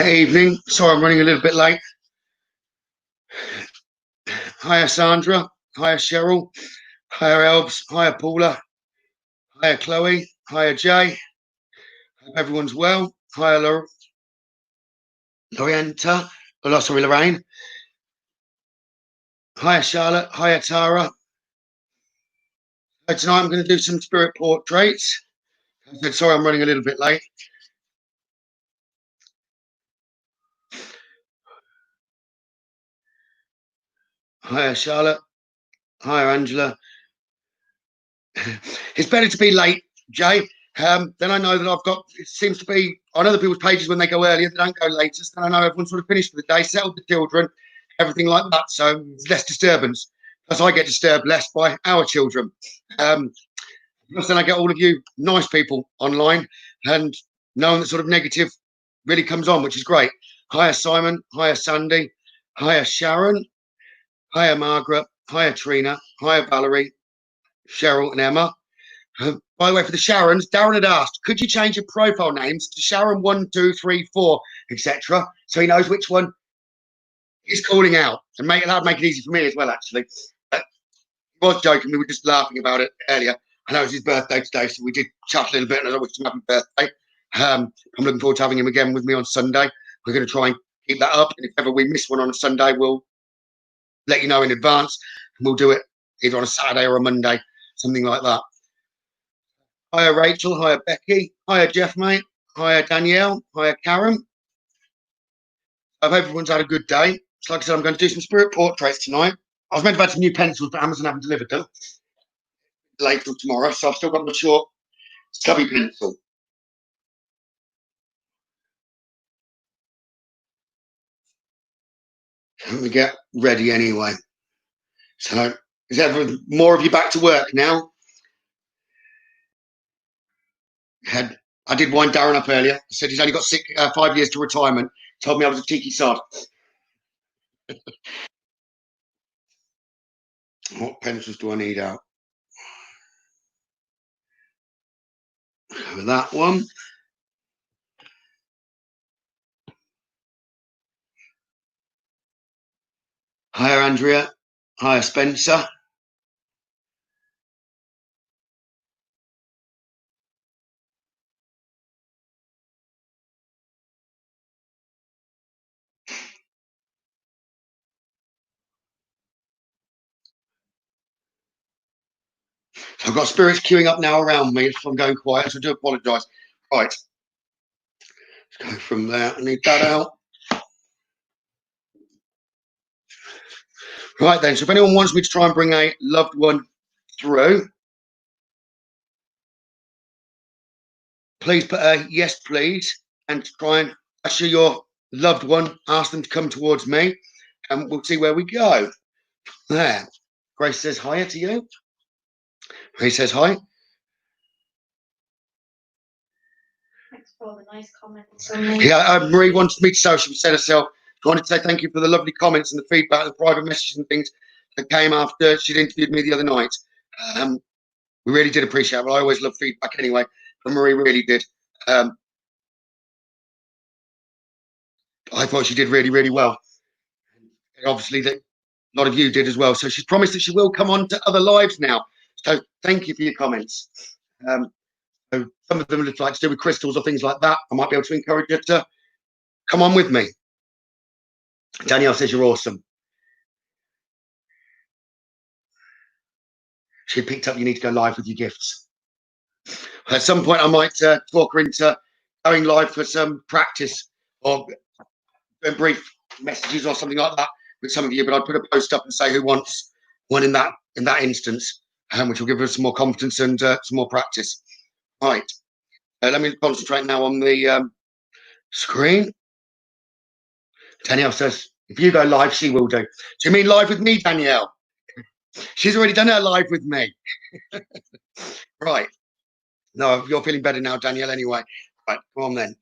Evening. Sorry, I'm running a little bit late. Hiya, Sandra. Hiya, Cheryl. Hiya, Elbs. Hiya, Paula. Hiya, Chloe. Hiya, Jay. Hope everyone's well. Hiya, Lorienta. Oh, sorry, Lorraine. Hiya, Charlotte. Hiya, Tara. Tonight I'm going to do some spirit portraits. I said, sorry, I'm running a little bit late. Hiya, Charlotte. Hiya, Angela. It's better to be late, Jay. Then I know that I've got, it seems to be, on other people's pages when they go earlier, they don't go latest. And I know everyone's sort of finished for the day, settled the children, everything like that. So there's less disturbance. Plus, I get disturbed less by our children. Plus, then I get all of you nice people online and knowing that sort of negative really comes on, which is great. Hiya, Simon. Hiya, Sandy. Hiya, Sharon. Hiya, Margaret. Hiya, Trina. Hiya, Valerie. Cheryl and Emma. By the way, for the Sharons, Darren had asked, could you change your profile names to Sharon 1, 2, 3, 4, etc., so he knows which one he's calling out, and that'd make it easy for me as well. Actually, he was joking. We were just laughing about it earlier. I know it's his birthday today, so we did chat a little bit, and I wished him happy birthday. I'm looking forward to having him again with me on Sunday. We're going to try and keep that up, and if ever we miss one on a Sunday, we'll let you know in advance, and we'll do it either on a Saturday or a Monday, something like that. Hiya, Rachel. Hiya, Becky. Hiya, Jeff, mate. Hiya, Danielle. Hiya, Karen. I hope everyone's had a good day. So like I said, I'm going to do some spirit portraits tonight. I was meant to have some new pencils, but Amazon haven't delivered them. Late till tomorrow, so I've still got my short, stubby pencil. Let me get ready anyway. So, is ever more of you back to work now? I did wind Darren up earlier. I said he's only got 5 years to retirement. Told me I was a cheeky sod. What pencils do I need out? That one. Hiya, Andrea. Hiya, Spencer. So I've got spirits queuing up now around me if I'm going quiet, so I do apologise. Right. Let's go from there. I need that out. Right then, so if anyone wants me to try and bring a loved one through, please put a yes, please, and try and usher your loved one, ask them to come towards me, and we'll see where we go. There. Grace says hiya to you. He says hi. Thanks for all the nice comments. Yeah, Marie wanted me to say, she said herself, she wanted to say thank you for the lovely comments and the feedback, the private messages and things that came after she'd interviewed me the other night. We really did appreciate it. I always love feedback anyway, but Marie really did. I thought she did really, really well. And obviously, that a lot of you did as well. So she's promised that she will come on to other lives now. So thank you for your comments. So some of them are like to do with crystals or things like that. I might be able to encourage her to come on with me. Danielle says you're awesome. She picked up you need to go live with your gifts. At some point, I might talk her into going live for some practice or brief messages or something like that with some of you. But I'd put a post up and say who wants one in that instance, which will give us some more confidence and some more practice. Right. Let me concentrate now on the screen. Danielle says, if you go live, she will do. Do you mean live with me, Danielle? She's already done her live with me. Right. No, you're feeling better now, Danielle, anyway. Right, come on then.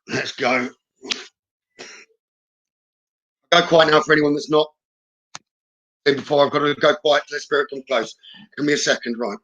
Let's go. Go quiet now for anyone that's not in before. I've got to go quiet to let spirit come close. Give me a second, right.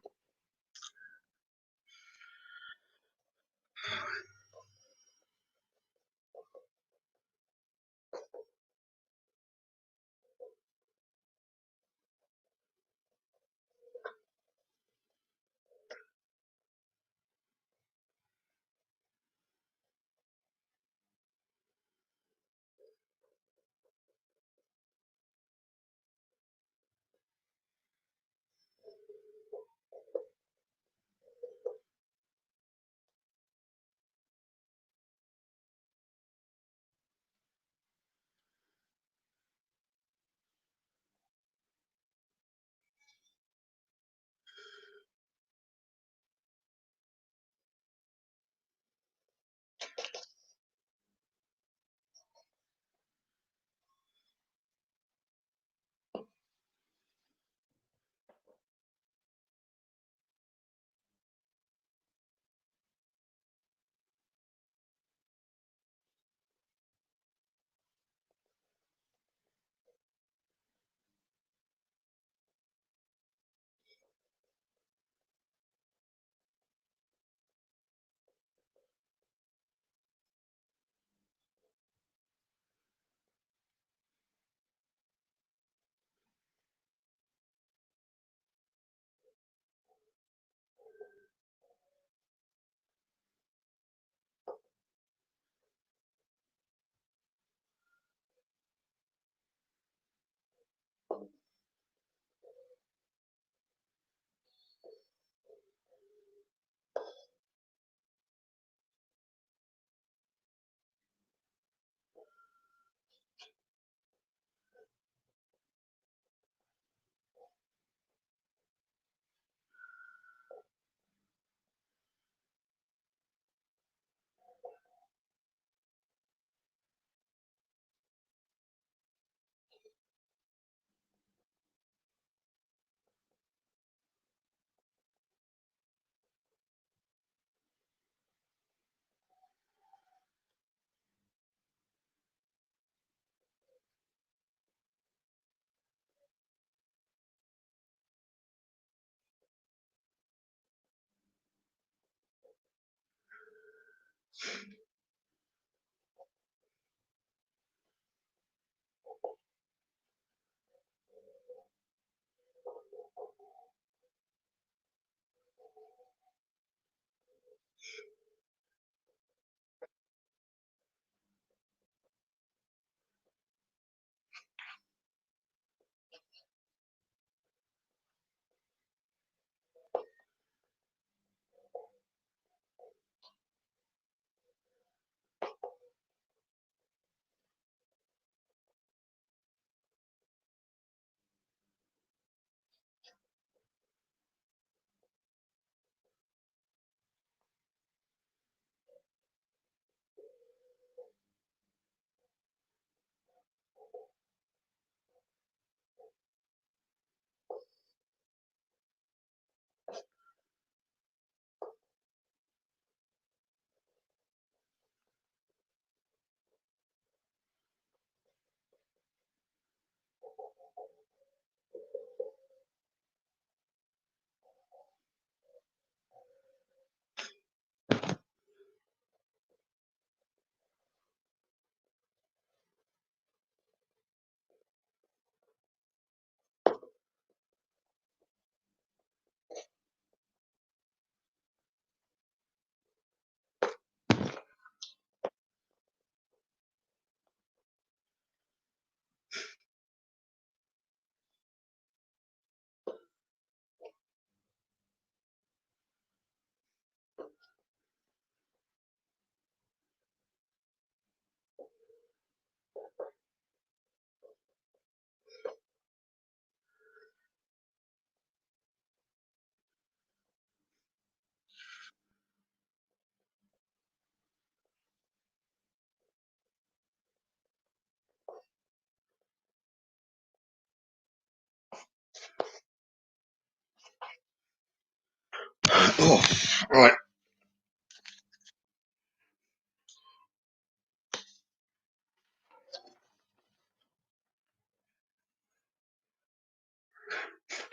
Oh, right.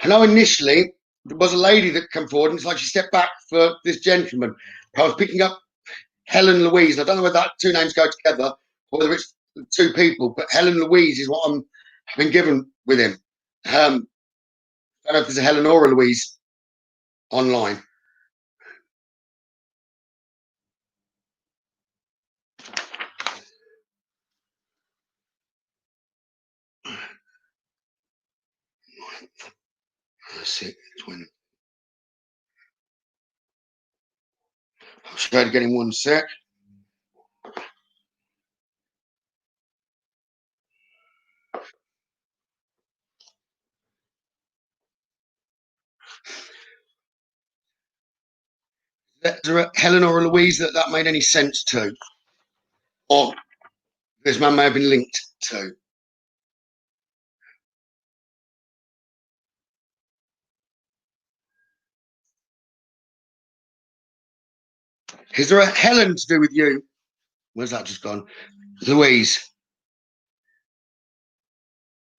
I know initially there was a lady that came forward, and it's like she stepped back for this gentleman. I was picking up Helen Louise. I don't know whether that two names go together or whether it's two people, but Helen Louise is what I've been given with him. I don't know if there's a Helen or a Louise online. Let's see. I'll try to get in one sec. Is there a Helen or a Louise that made any sense to? Or this man may have been linked to? Is there a Helen to do with you? Where's that just gone? Louise.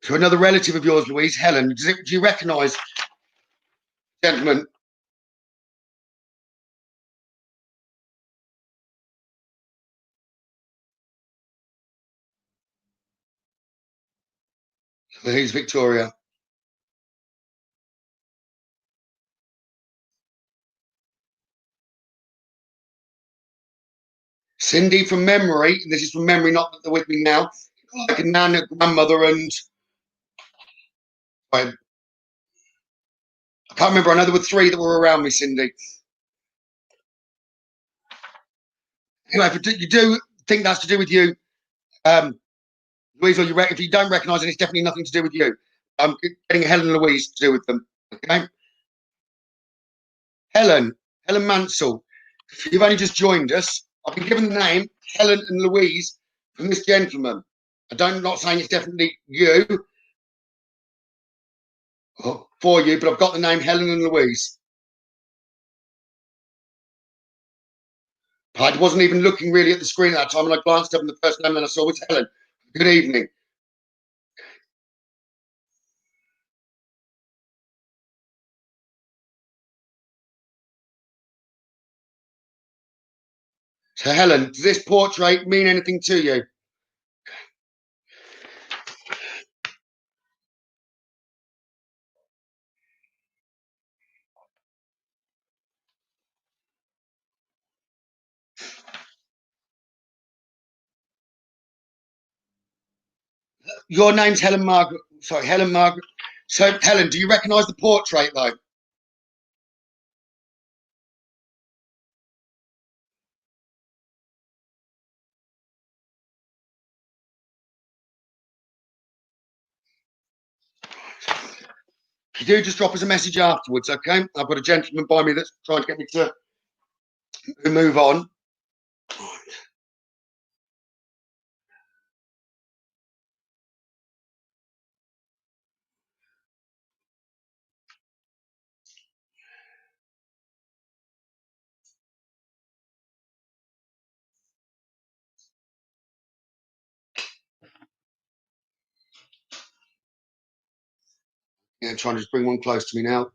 So another relative of yours, Louise, Helen. Do you recognise, gentlemen? Who's Victoria? Cindy from memory. This is from memory, not that they're with me now. Like a nan, a grandmother, and I can't remember. I know there were three that were around me, Cindy. Anyway, if you do think that's to do with you, Louise, or if you don't recognise it, it's definitely nothing to do with you. I'm getting Helen and Louise to do with them. Okay, Helen Mansell. If you've only just joined us, I've been given the name Helen and Louise from this gentleman. I'm not saying it's definitely you or for you, but I've got the name Helen and Louise. I wasn't even looking really at the screen at that time, and I glanced up, and the first name that I saw was Helen. Good evening. So Helen, does this portrait mean anything to you? Your name's Helen Margaret. Sorry, Helen Margaret. So Helen, do you recognise the portrait though? If you do, just drop us a message afterwards, okay? I've got a gentleman by me that's trying to get me to move on. Yeah, trying to just bring one close to me now.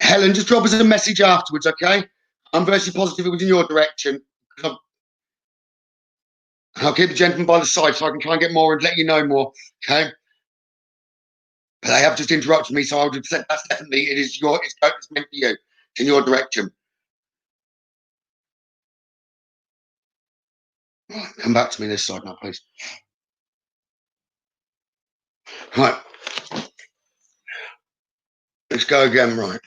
Helen, just drop us a message afterwards, okay? I'm virtually positive it was in your direction. I'll keep the gentleman by the side so I can try and get more and let you know more, okay? But they have just interrupted me, so I would have said that's definitely it's meant for you. It's in your direction. Right, come back to me this side now, please. Right. Let's go again, right.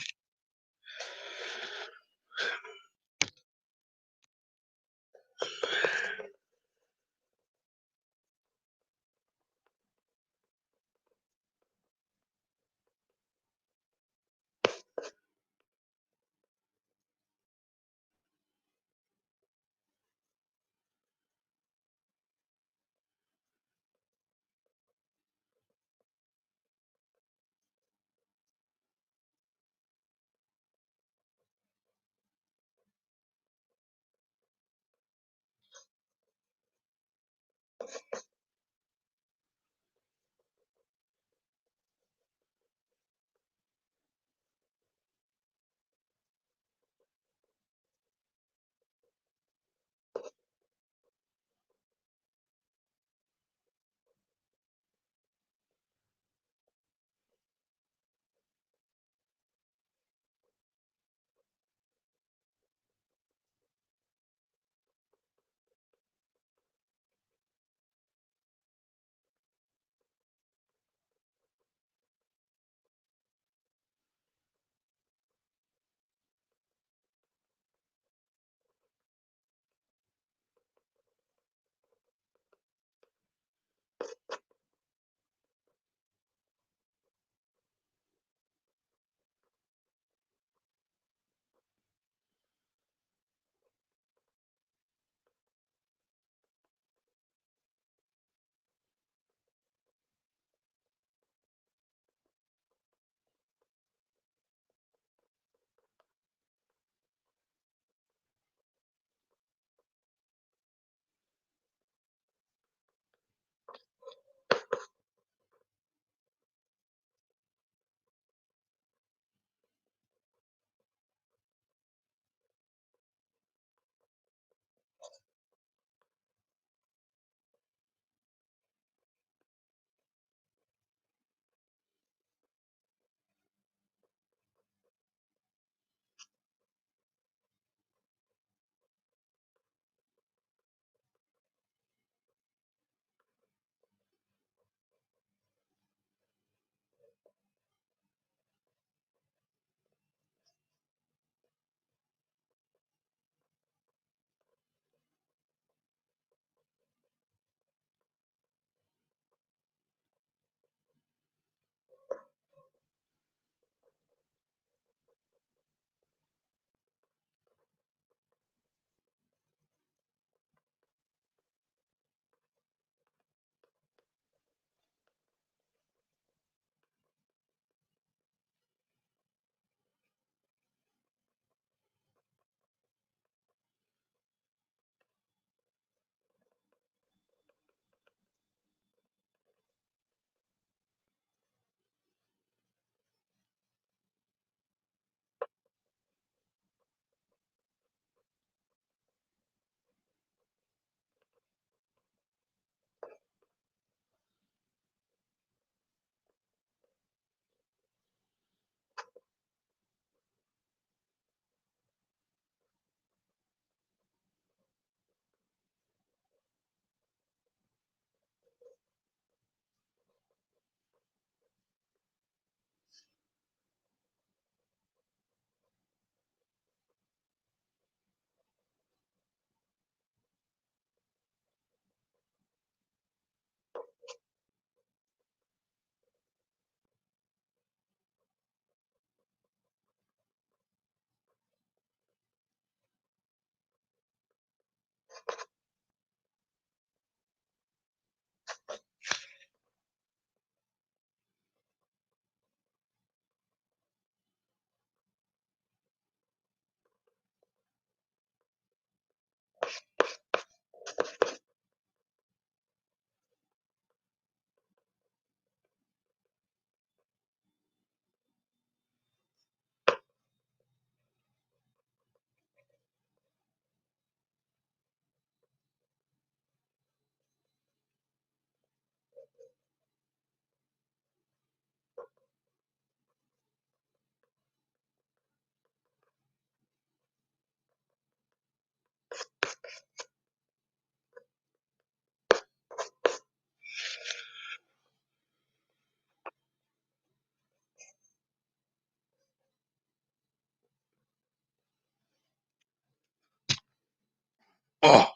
Oh,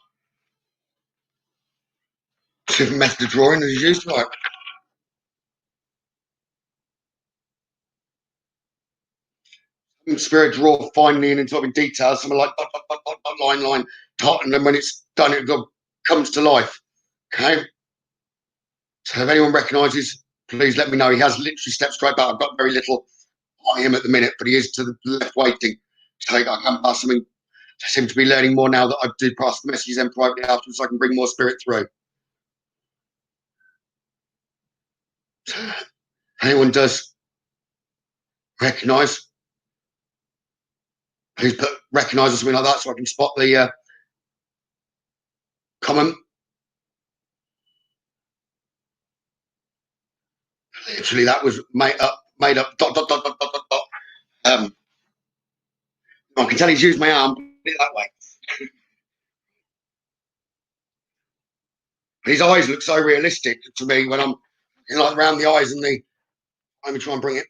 different method of drawing as used, right? Spirit draw finely and into details, something like dot, dot, dot, dot, dot, line, line, dot, and then when it's done, it comes to life. Okay. So if anyone recognises, please let me know. He has literally stepped straight back. I've got very little on him at the minute, but he is to the left waiting. So I can pass something. I seem to be learning more now that I do pass the messages then privately afterwards, so I can bring more spirit through. Anyone does recognise, please put recognise or something like that so I can spot the comment. Literally, that was made up dot dot dot dot dot dot dot. I can tell he's used my arm, put it that way. His eyes look so realistic to me when I'm like around the eyes and the. Let me try and bring it.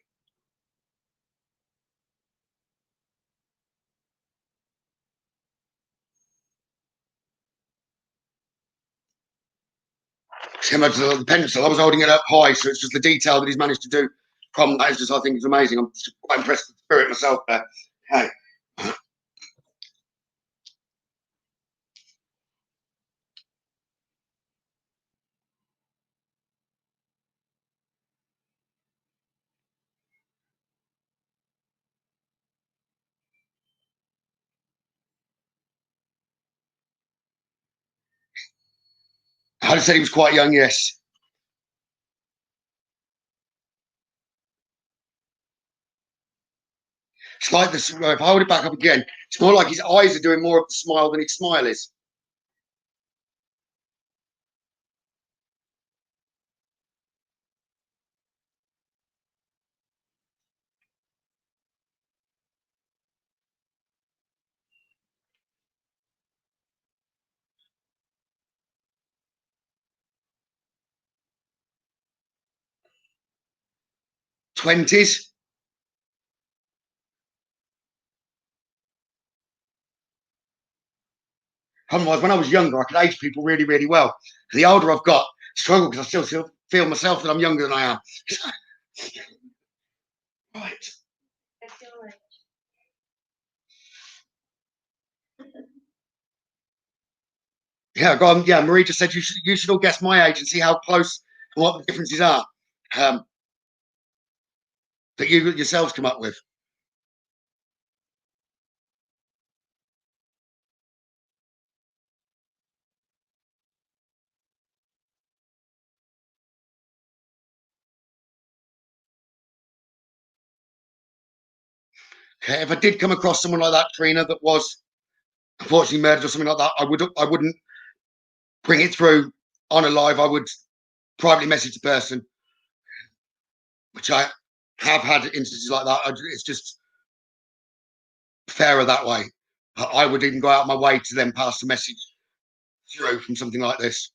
Similar to the pencil, I was holding it up high, so it's just the detail that he's managed to do from that is just, I think, it's amazing. I'm just quite impressed with the spirit myself there. Hey. I said he was quite young, yes. It's like this. If I hold it back up again, it's more like his eyes are doing more of the smile than his smile is. '20s. Otherwise, when I was younger, I could age people really, really well. The older I've got, I struggle because I still feel myself that I'm younger than I am. Right. I feel like Yeah, go on. Yeah, Marie just said you should all guess my age and see how close and what the differences are that you yourselves come up with. Okay, if I did come across someone like that, Trina, that was unfortunately murdered or something like that, I wouldn't bring it through on a live. I would privately message the person, which I have had instances like that. It's just fairer that way. But I would even go out my way to then pass the message through from something like this.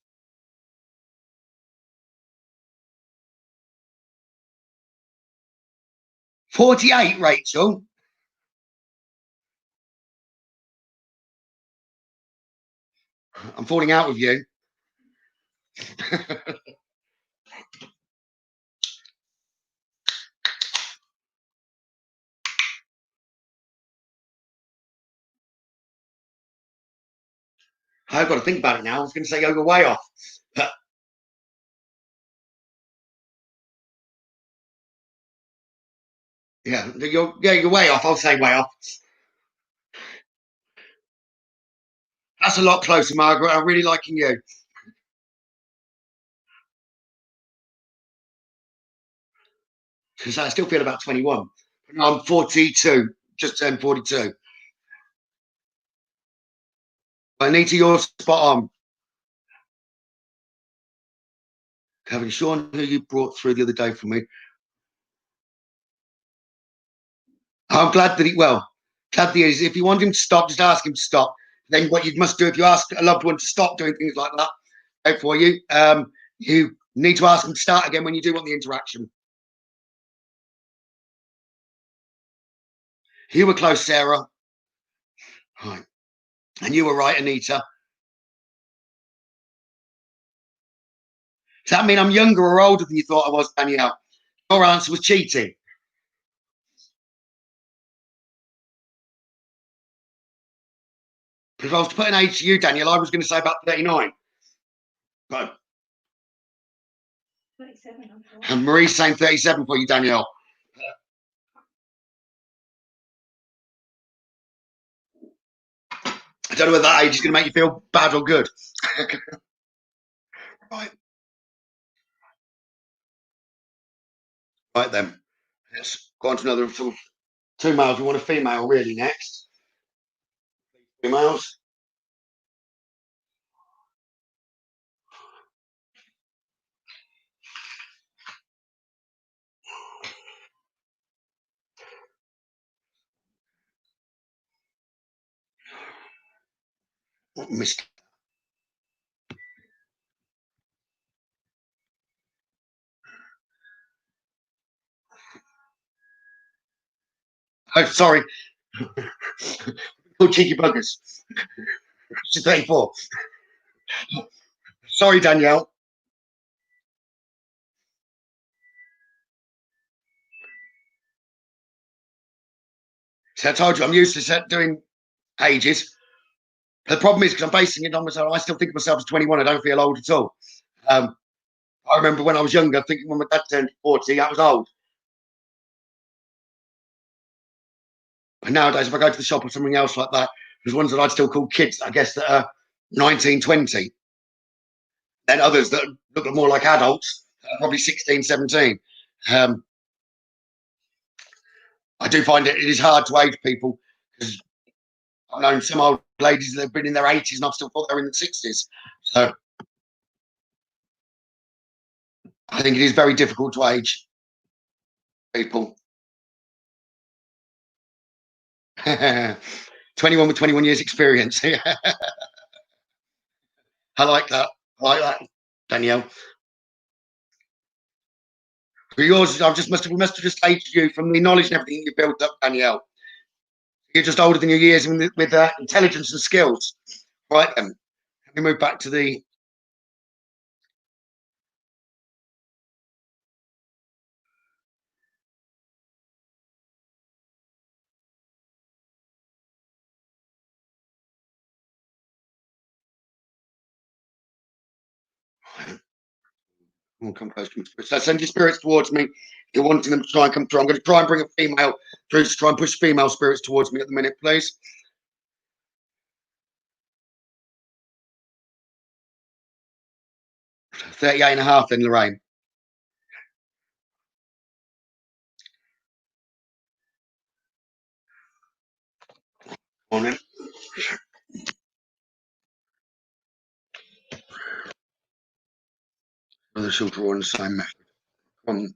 48, Rachel. I'm falling out with you. I've got to think about it now. I was going to say you're way off. But yeah, you're way off. I'll say way off. That's a lot closer, Margaret. I'm really liking you. Because I still feel about 21. I'm 42, just turned 42. Anita, you're spot on. Having Sean, who you brought through the other day for me. I'm glad that glad that he is. If you want him to stop, just ask him to stop. Then what you must do if you ask a loved one to stop doing things like that for you, you need to ask them to start again when you do want the interaction. You were close, Sarah. Right. And you were right, Anita. Does that mean I'm younger or older than you thought I was, Danielle? Your answer was cheating. If I was to put an age to you, Danielle, I was going to say about 39. But 37. and Marie's saying 37 for you, Danielle. I don't know whether that age is going to make you feel bad or good. Right. Right then. Let's go on to another sort of two males. We want a female really next. Females. What missed? Oh, sorry. Called cheeky buggers. She's 34. Sorry, Danielle. So I told you I'm useless at doing ages. The problem is because I'm basing it on myself. I still think of myself as 21. I don't feel old at all. I remember when I was younger thinking when my dad turned 40, that was old. But nowadays, if I go to the shop or something else like that, there's ones that I'd still call kids, I guess, that are 19, 20. Then others that look more like adults, probably 16, 17. I do find it is hard to age people because I've known some old ladies that have been in their 80s and I've still thought they're in the 60s. So I think it is very difficult to age people. 21 with 21 years experience. I like that. I like that, Danielle. For yours, we must have just aged you from the knowledge and everything you built up, Danielle. You're just older than your years with intelligence and skills. Right, let me move back to the. So send your spirits towards me. You're wanting them to try and come through. I'm going to try and bring a female through to try and push female spirits towards me at the minute, please. 38 and a half then, Lorraine. On then. Whether she'll draw in the same method.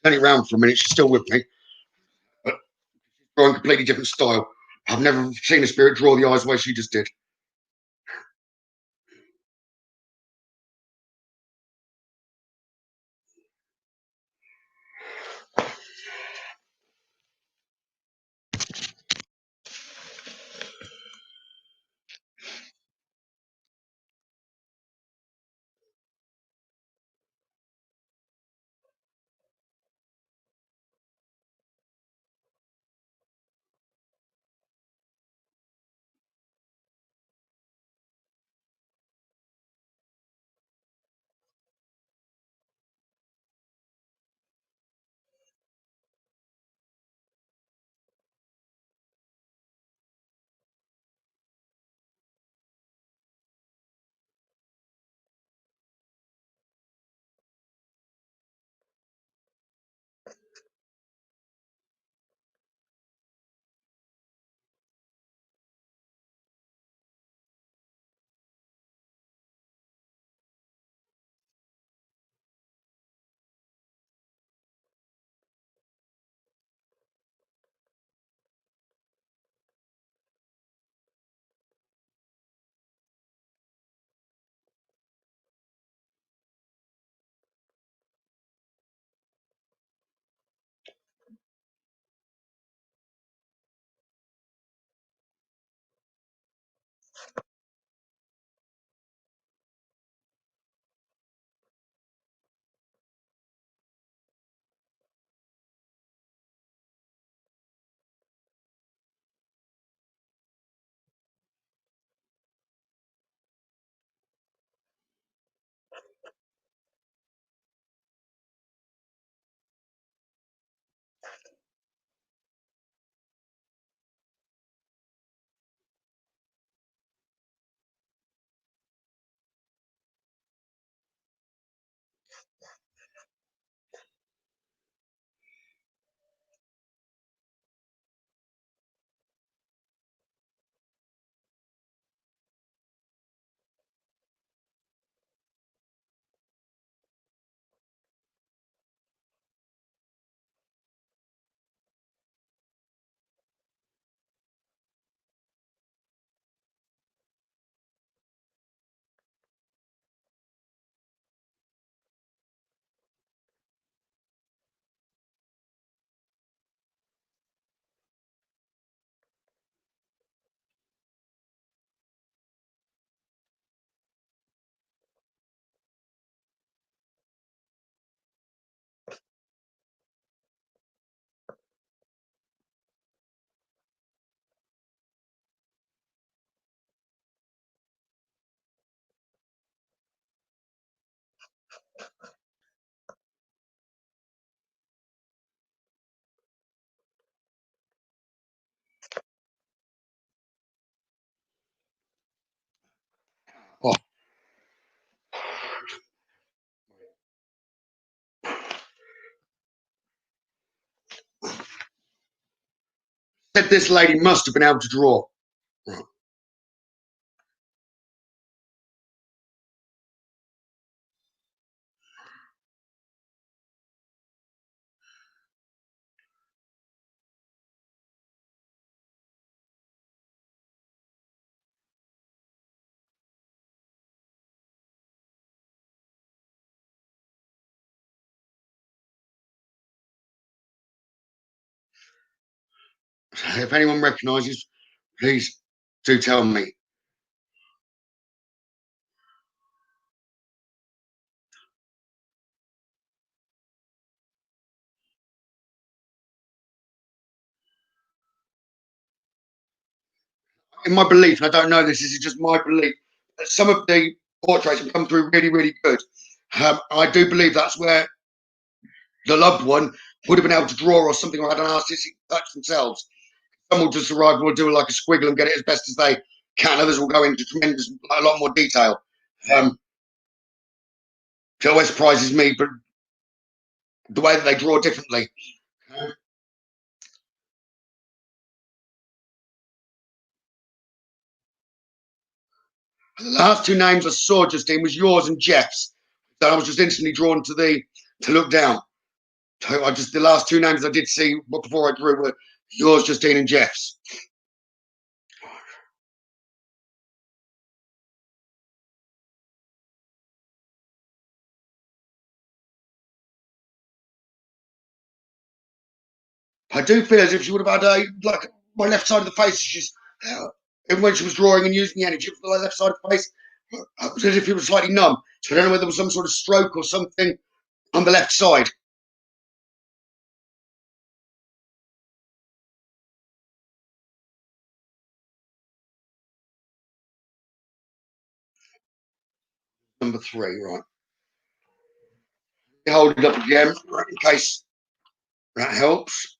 Turn it around for a minute. She's still with me, but drawing a completely different style. I've never seen a spirit draw the eyes the way she just did. Said this lady must have been able to draw. Right. If anyone recognises, please do tell me. In my belief, and I don't know this is just my belief, that some of the portraits have come through really, really good. I do believe that's where the loved one would have been able to draw or something, or had an artistic touch themselves. Some will just arrive and will do like a squiggle and get it as best as they can. Others will go into tremendous, a lot more detail. It always surprises me, but the way that they draw differently. The last two names I saw, Justine, was yours and Jeff's. So I was just instantly drawn to look down. So the last two names I did see before I drew were yours, Justine, and Jeff's. I do feel as if she would have had like my left side of the face. And when she was drawing and using the energy for the left side of the face, it was as if it was slightly numb. So I don't know whether there was some sort of stroke or something on the left side. Number 3, right. Hold it up again, right, in case that helps.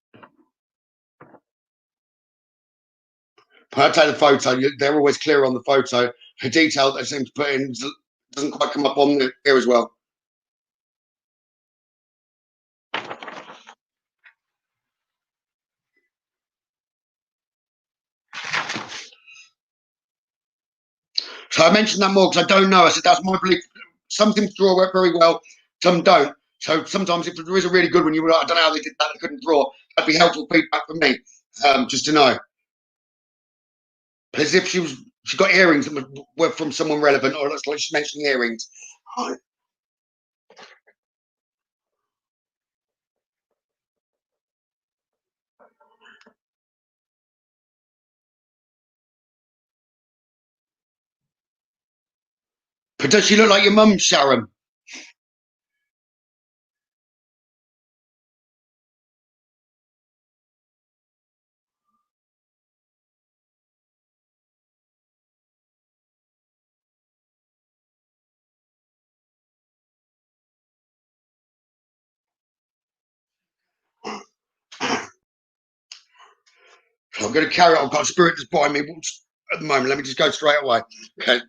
When I take the photo, they're always clear on the photo. The detail they seem to put in doesn't quite come up on here as well. So I mentioned that more because I don't know. I said that's my belief. Some things draw work very well, some don't. So sometimes if there is a really good one, you would, I don't know how they did that, they couldn't draw. That'd be helpful feedback for me, just to know. But as if she got earrings that were from someone relevant, or like she mentioned earrings. But does she look like your mum, Sharon? So I'm going to carry on. I've got a spirit that's behind me at the moment. Let me just go straight away. Okay.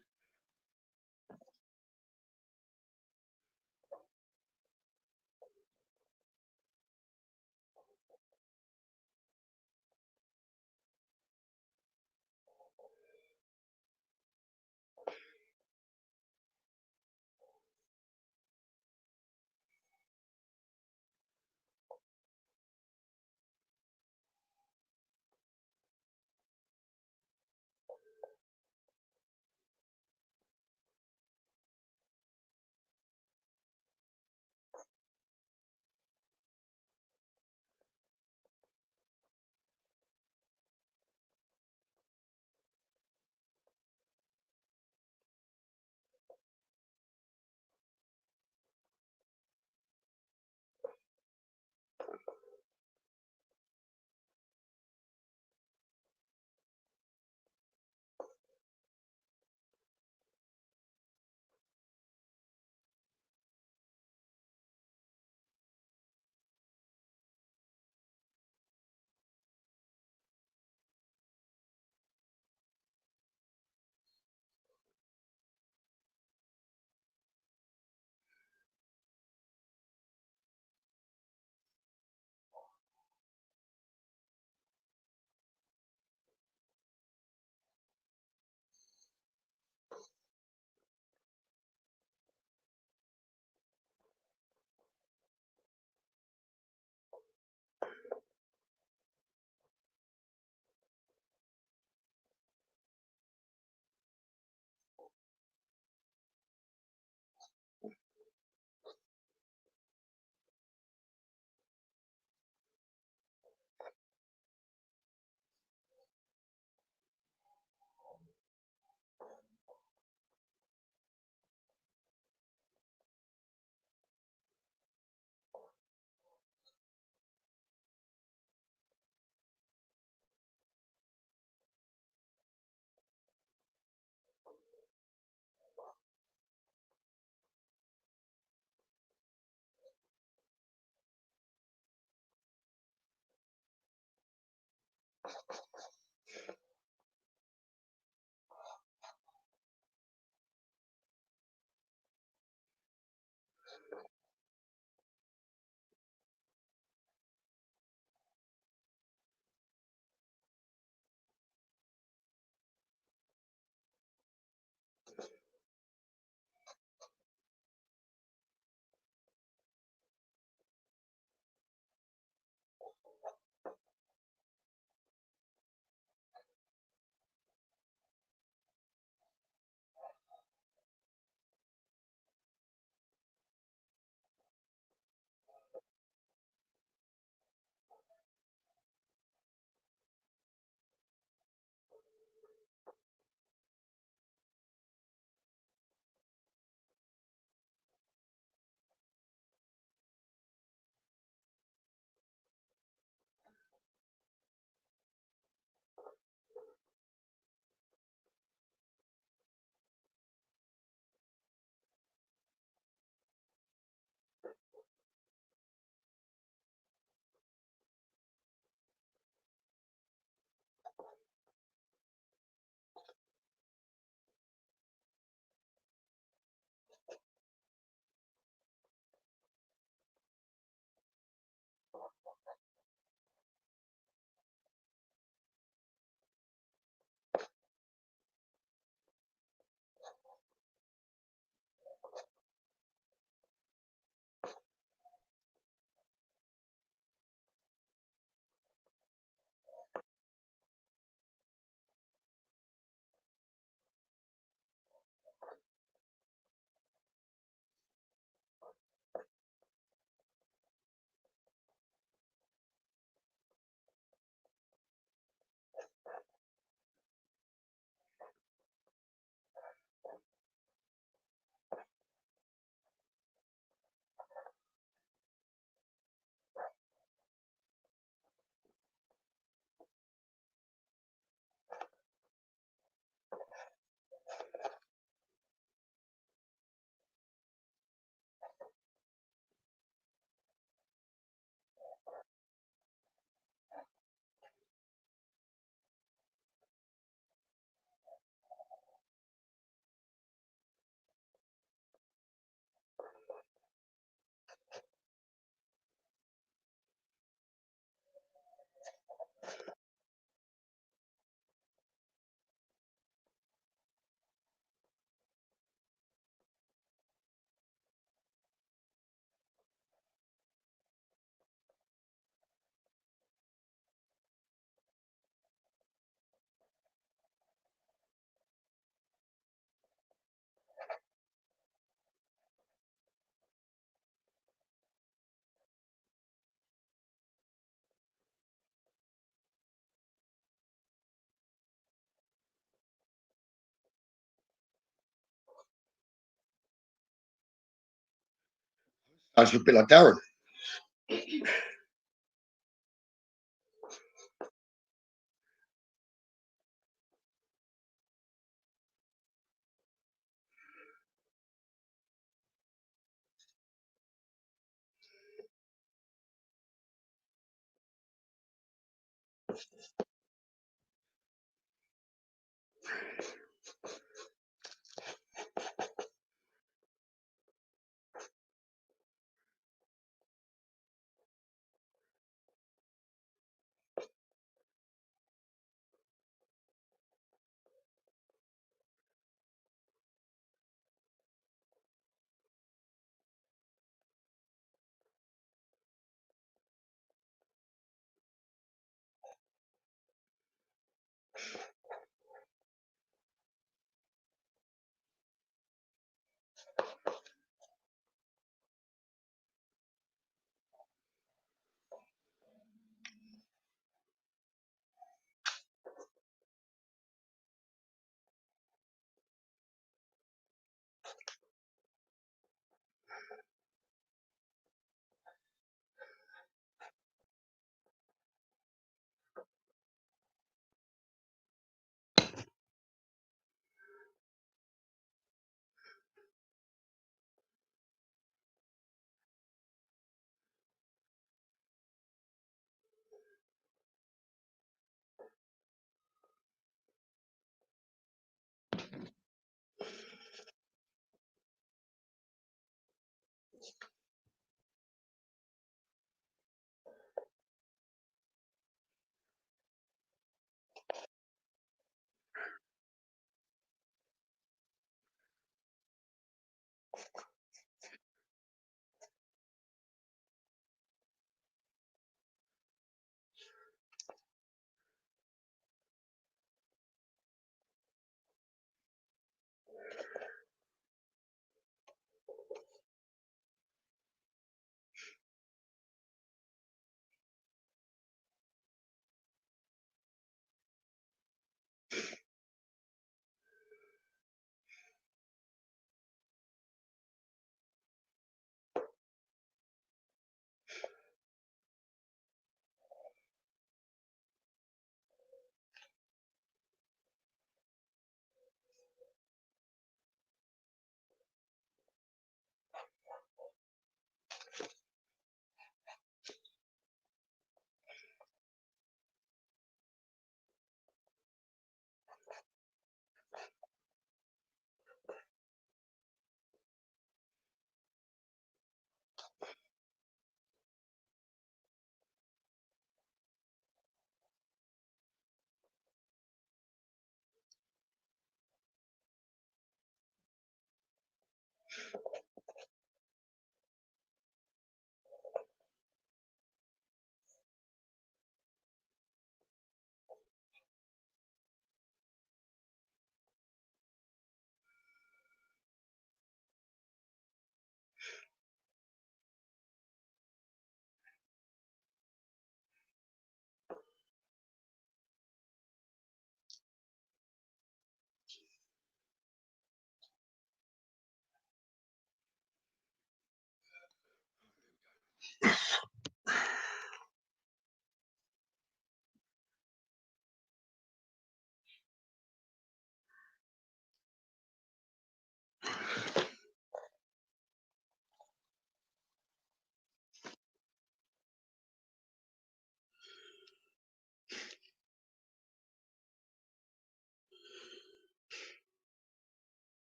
Sounds a bit like Darren.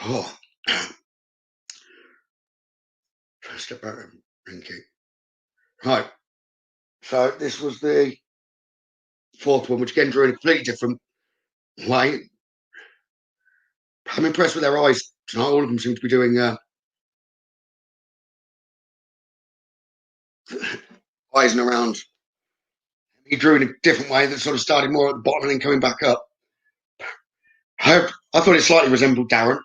Oh, step back and drink it. Right. So this was the fourth one, which again drew in a completely different way. I'm impressed with their eyes tonight. All of them seem to be doing eyes and around. He drew in a different way that sort of started more at the bottom and then coming back up. I thought it slightly resembled Darren.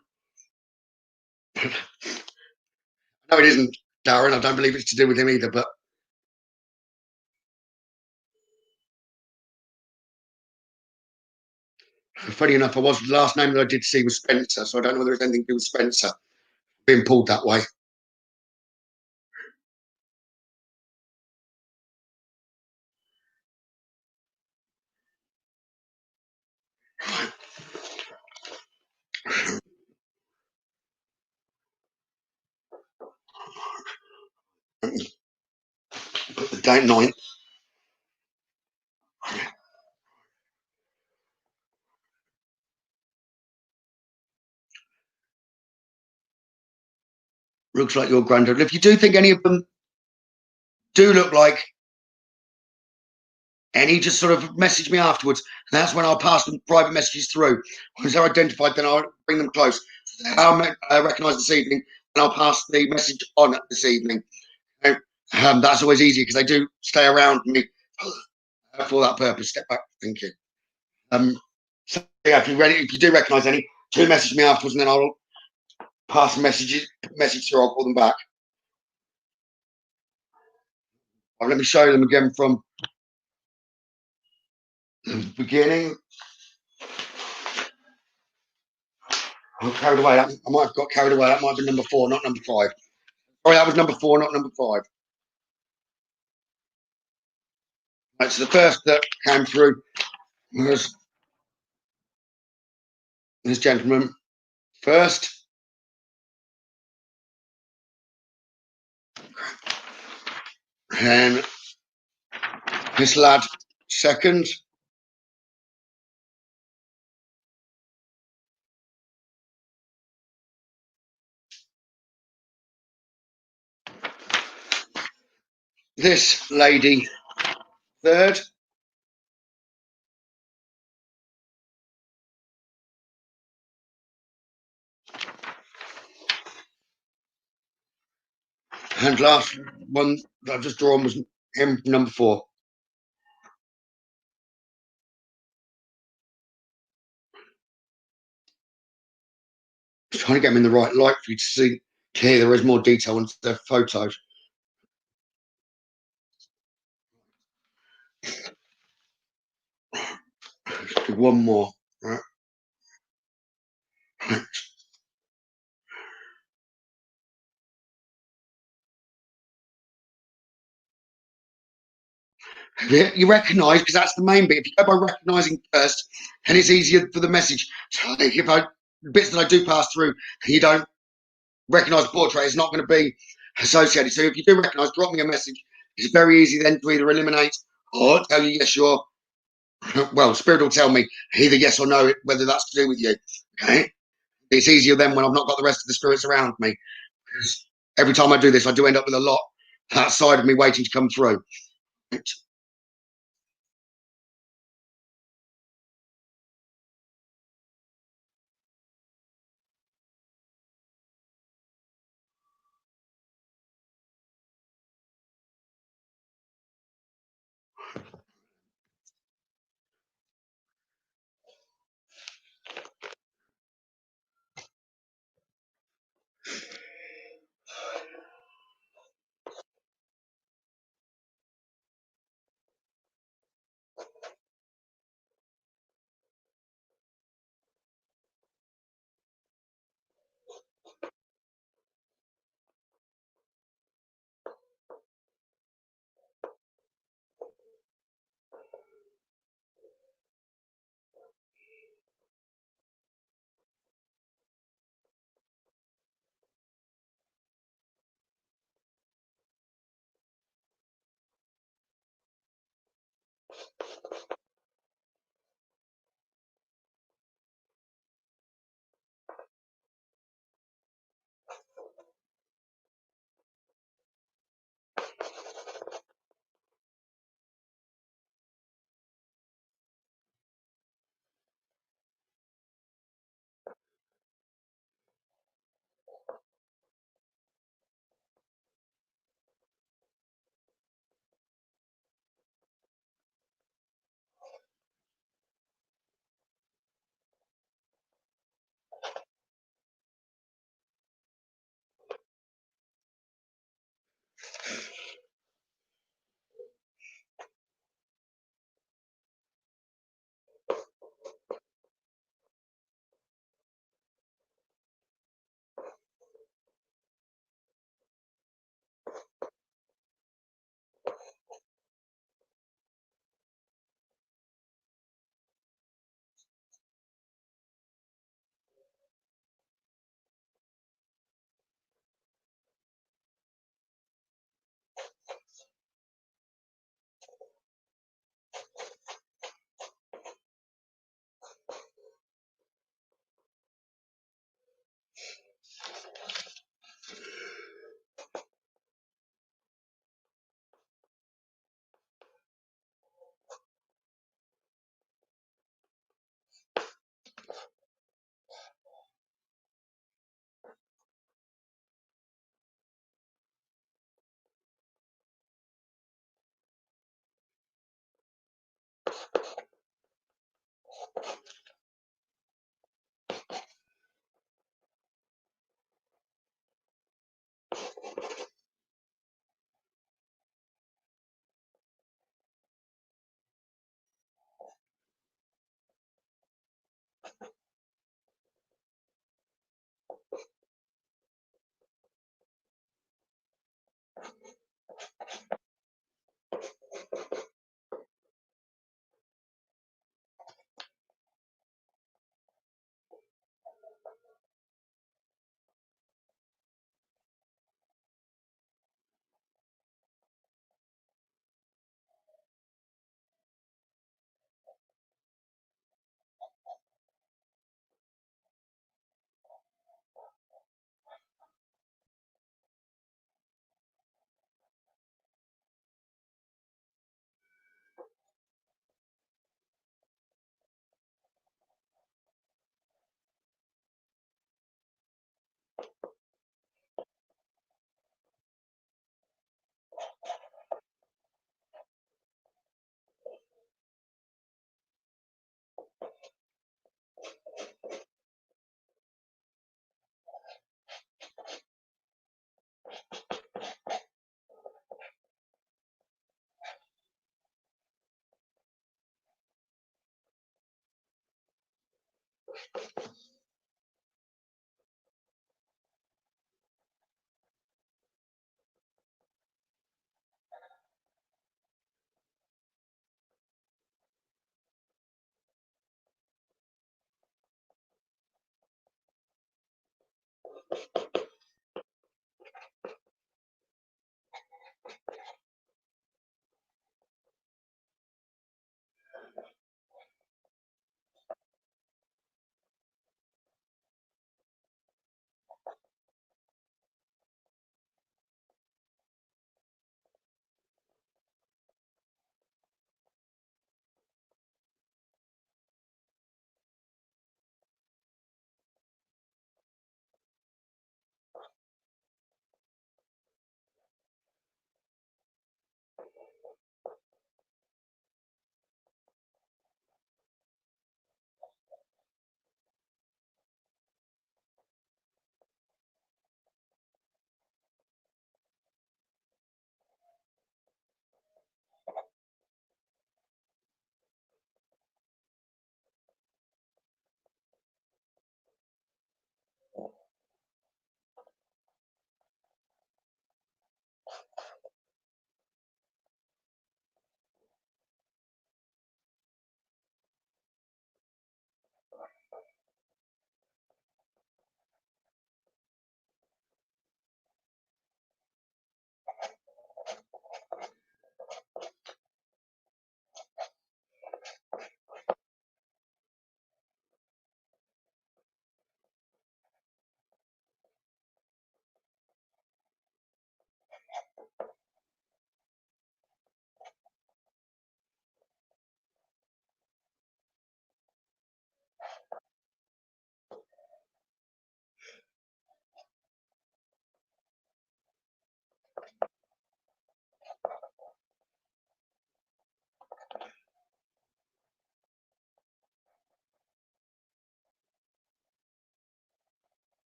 No, it isn't Darren. I don't believe it's to do with him either. But funny enough, the last name that I did see was Spencer, so I don't know whether it's anything to do with Spencer being pulled that way. Put the date 9. Looks like your granddad. If you do think any of them do look like any, just sort of message me afterwards. And that's when I'll pass them private messages through. Once they're identified, then I'll bring them close. I'll recognise this evening, and I'll pass the message on this evening. That's always easier because they do stay around me for that purpose. Step back, thank you. So yeah, if you do recognise any, do message me afterwards, and then I'll pass the message through. I'll call them back. Let me show them again from the beginning. I'm carried away. I might have got carried away. That might have been number 4, not number 5. Sorry, that was number 4, not number 5. Right, so the first that came through was this gentleman first. And this lad second. This lady third. And last one that I've just drawn was him, number 4. Trying to get them in the right light for you to see. Here, there is more detail on their photos. One more. Right. You recognise, because that's the main bit. If you go by recognising first, then it's easier for the message. So if I bits that I do pass through, you don't recognise the portrait, it's not going to be associated. So if you do recognise, drop me a message. It's very easy then to either eliminate or tell you yes, you're. Well, Spirit will tell me either yes or no, whether that's to do with you. Okay, it's easier then when I've not got the rest of the spirits around me. Because every time I do this, I do end up with a lot outside of me waiting to come through.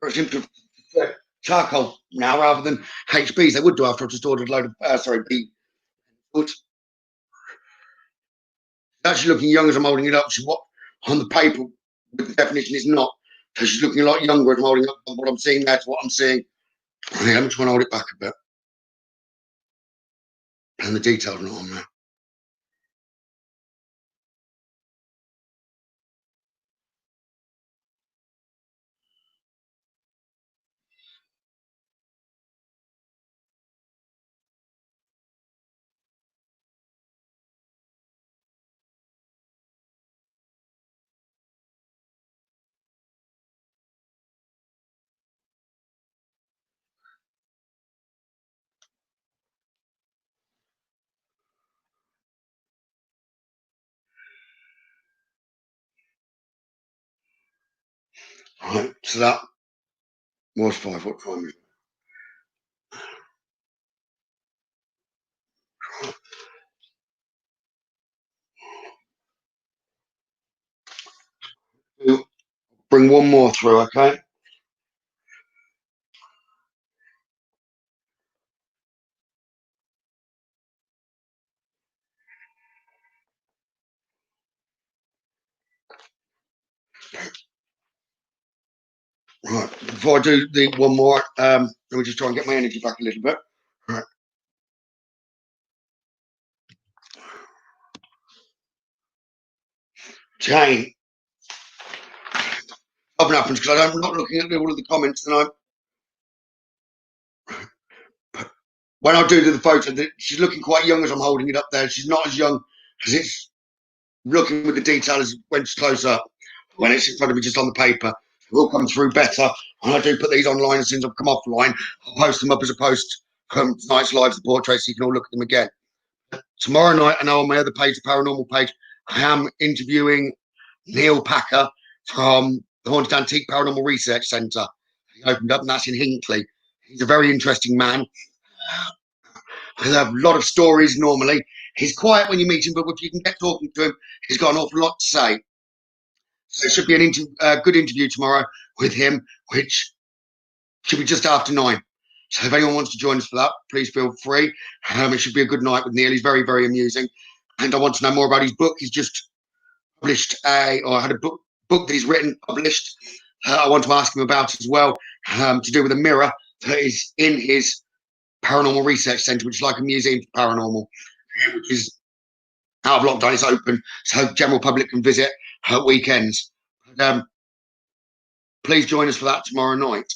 I seem to prefer charcoal now rather than HBs. They would do after I've just ordered a load of B. But actually looking young as I'm holding it up. So what on the paper with the definition is not. So she's looking a lot younger as I'm holding up. What I'm seeing, that's what I'm seeing. Let me try and hold it back a bit. And the details not on there. Right, so that was 5. What time is it? Bring one more through, okay? Right, before I do the one more, let me just try and get my energy back a little bit. Right. Jane, often happens because I'm not looking at all of the comments, and when I do the photo, she's looking quite young as I'm holding it up there. She's not as young as it's looking with the detail as when it's close up. When it's in front of me just on the paper, it will come through better. When I do put these online, as soon as I've come offline, I'll post them up as a post from tonight's live the portrait, so you can all look at them again. Tomorrow night, I know on my other page, the paranormal page, I am interviewing Neil Packer from the Haunted Antique Paranormal Research Centre. He opened up, and that's in Hinckley. He's a very interesting man. I have a lot of stories normally. He's quiet when you meet him, but if you can get talking to him, he's got an awful lot to say. So it should be a good interview tomorrow with him, which should be just after 9. So if anyone wants to join us for that, please feel free. It should be a good night with Neil. He's very, very amusing. And I want to know more about his book. He's just published had a book that he's written, published. I want to ask him about as well, to do with a mirror that is in his paranormal research centre, which is like a museum for paranormal, which is out of lockdown. It's open, so general public can visit weekends. Please join us for that tomorrow night.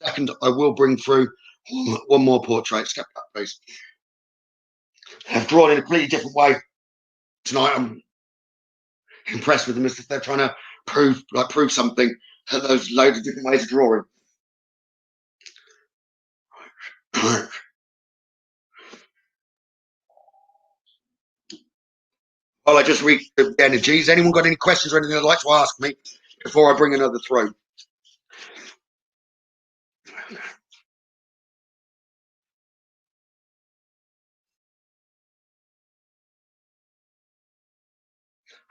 Second, I will bring through one more portrait. Step back, please. I've drawn in a completely different way tonight. I'm impressed with them as if they're trying to prove something. There's loads of different ways of drawing. Well, I just read the energies. Anyone got any questions or anything they'd like to ask me before I bring another through?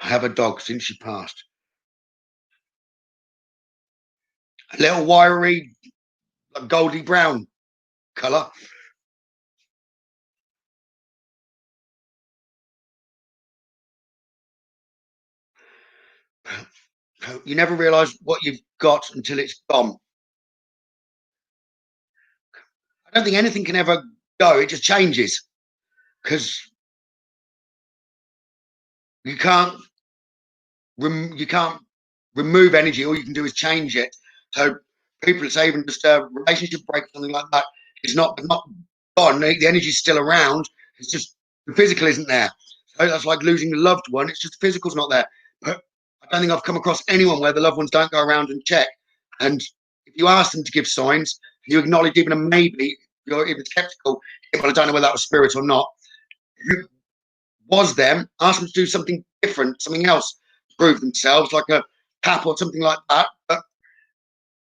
I have a dog since she passed. A little wiry, like goldy brown colour. You never realise what you've got until it's gone. I don't think anything can ever go. It just changes because you can't remove energy. All you can do is change it. So people say even just a relationship break, something like that, it's not gone. The energy's still around. It's just the physical isn't there. So that's like losing a loved one. It's just the physical's not there. But I don't think I've come across anyone where the loved ones don't go around and check. And if you ask them to give signs, you acknowledge even a maybe, you're even skeptical. Well, I don't know whether that was spirit or not. If it was them, ask them to do something different, something else to prove themselves, like a tap or something like that. But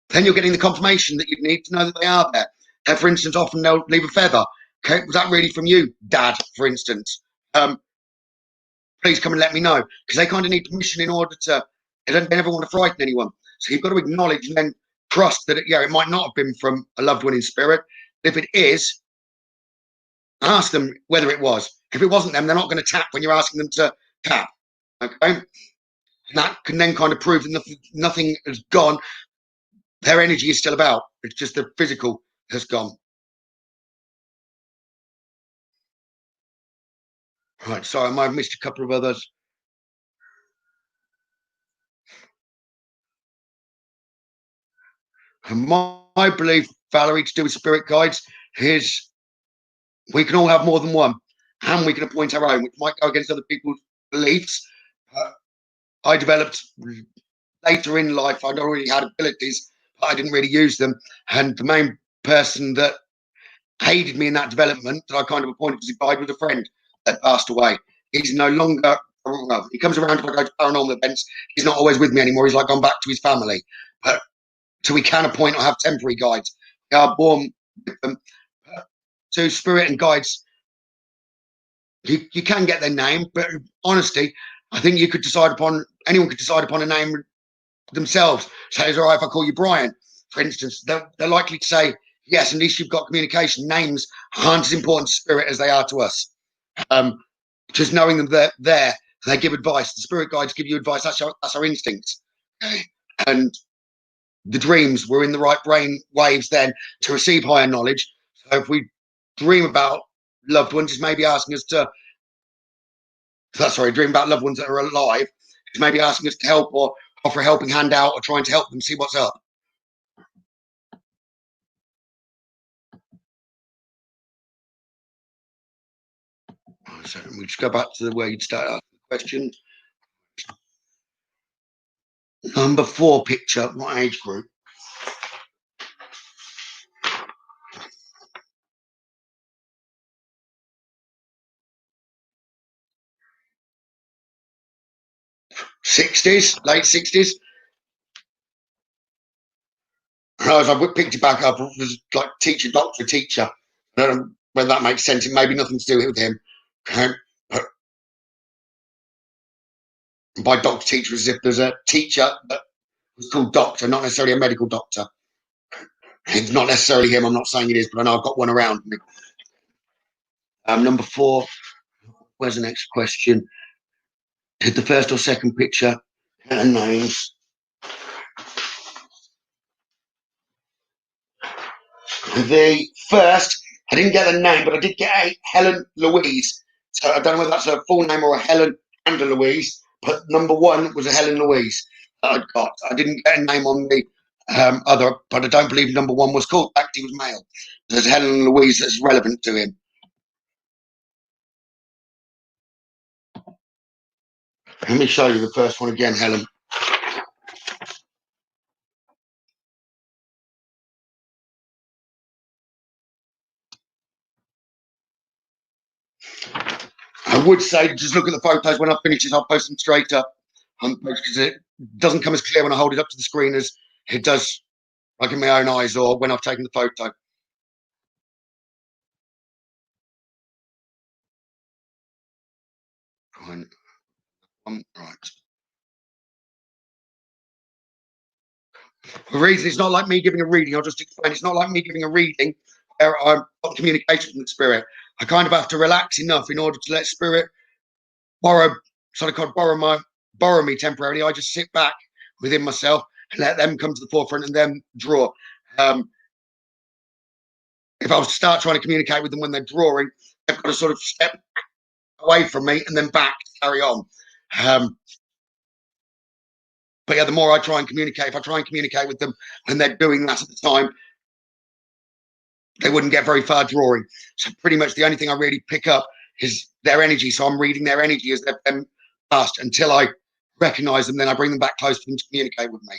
then you're getting the confirmation that you need to know that they are there. For instance, often they'll leave a feather. Okay, was that really from you, Dad, for instance? Please come and let me know. Because they kind of need permission in order to, they never want to frighten anyone. So you've got to acknowledge and then trust that it might not have been from a loved one in spirit. If it is, ask them whether it was. If it wasn't them, they're not going to tap when you're asking them to tap. Okay, and that can then kind of prove that nothing has gone. Their energy is still about. It's just the physical has gone. Right, sorry, I might have missed a couple of others. And my belief, Valerie, to do with spirit guides is we can all have more than one, and we can appoint our own, which might go against other people's beliefs. I developed later in life. I'd already had abilities, but I didn't really use them. And the main person that aided me in that development that I kind of appointed as a guide was a friend that passed away. He's no longer, well, he comes around if I go to paranormal events. He's not always with me anymore. He's like gone back to his family. But so we can appoint or have temporary guides. They are born with them. So spirit and guides, you can get their name, but honestly, I think anyone could decide upon a name themselves. Say, it's all right if I call you Brian, for instance. They're likely to say, yes, at least you've got communication. Names aren't as important to spirit as they are to us. Just knowing them, they're there, they give advice. The spirit guides give you advice. That's our instincts. Okay? And the dreams were in the right brain waves then to receive higher knowledge. So if we dream about loved ones, it's maybe asking us to, dream about loved ones that are alive, it's maybe asking us to help or offer a helping hand out or trying to help them see what's up. So we just go back to where you'd start asking the question. Number 4 picture, what age group? '60s, late '60s. As I picked it back up, it was like doctor, teacher. I don't know whether that makes sense. It may be nothing to do with him. But by doctor, teacher, as if there's a teacher that was called doctor, not necessarily a medical doctor. It's not necessarily him. I'm not saying it is, but I know I've got one around me. Number 4. Where's the next question? Did the first or second picture and names? The first, I didn't get the name, but I did get a Helen Louise. So I don't know whether that's a full name or a Helen and a Louise, but number 1 was a Helen Louise that I'd got. I didn't get a name on the other, but I don't believe number 1 was called. In fact, he was male. There's Helen Louise that's relevant to him. Let me show you the first one again, Helen. I would say just look at the photos. When I finish this, I'll post them straight up because it doesn't come as clear when I hold it up to the screen as it does like in my own eyes or when I've taken the photo. Right. The reason it's not like me giving a reading, I'll just explain. It's not like me giving a reading where I've got communication from the spirit. I kind of have to relax enough in order to let spirit borrow me temporarily. I just sit back within myself and let them come to the forefront and then draw. If I was to start trying to communicate with them when they're drawing, they've got to sort of step away from me and then back to carry on. But yeah, the more I try and communicate, if I try and communicate with them when they're doing that at the time, they wouldn't get very far drawing. So pretty much the only thing I really pick up is their energy. So I'm reading their energy as they've been passed until I recognize them. Then I bring them back close for them to communicate with me.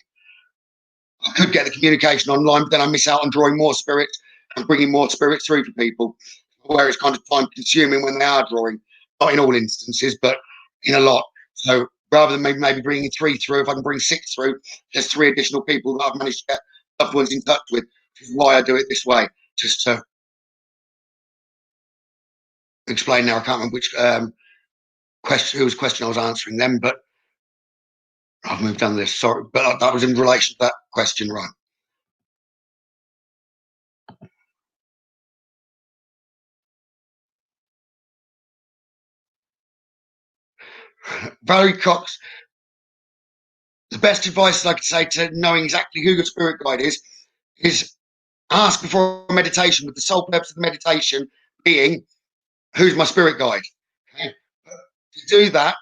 I could get the communication online, but then I miss out on drawing more spirits and bringing more spirits through to people, where it's kind of time consuming when they are drawing. Not in all instances, but in a lot. So rather than maybe bringing 3 through, if I can bring 6 through, there's 3 additional people that I've managed to get loved ones in touch with, which is why I do it this way. Just to explain now, I can't remember which whose question I was answering then, but I've moved down the list, sorry, but that was in relation to that question, right? Valerie Cox, the best advice I could say to knowing exactly who your spirit guide is ask before a meditation, with the sole purpose of the meditation being, who's my spirit guide? Okay. To do that,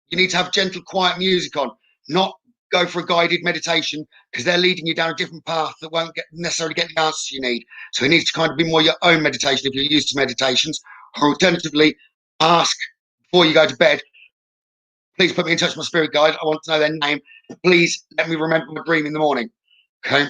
you need to have gentle, quiet music on, not go for a guided meditation, because they're leading you down a different path that won't necessarily get the answers you need. So it needs to kind of be more your own meditation if you're used to meditations, or alternatively, ask before you go to bed, please put me in touch with my spirit guide. I want to know their name. Please let me remember my dream in the morning. Okay.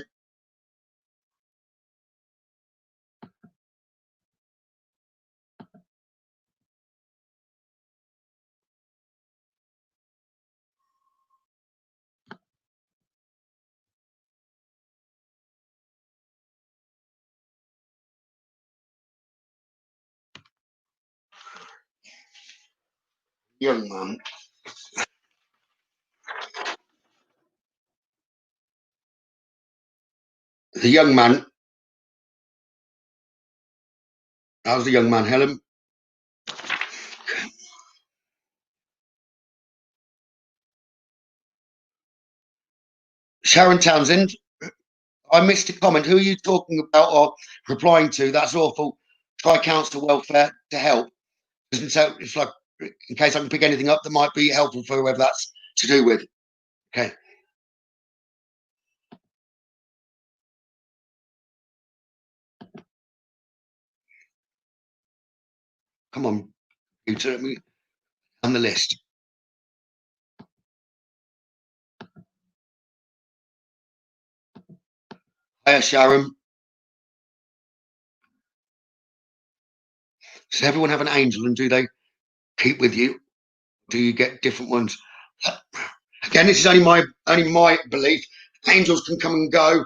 Young man. The young man. That was the young man, Helen. Sharon Townsend. I missed a comment. Who are you talking about or replying to? That's awful. Try council welfare to help. So it's like, in case I can pick anything up that might be helpful for whoever that's to do with. Okay. Come on, computer, let me on the list. Hiya, Sharon. Does everyone have an angel, and do they keep with you? Do you get different ones? Again, this is only my belief. Angels can come and go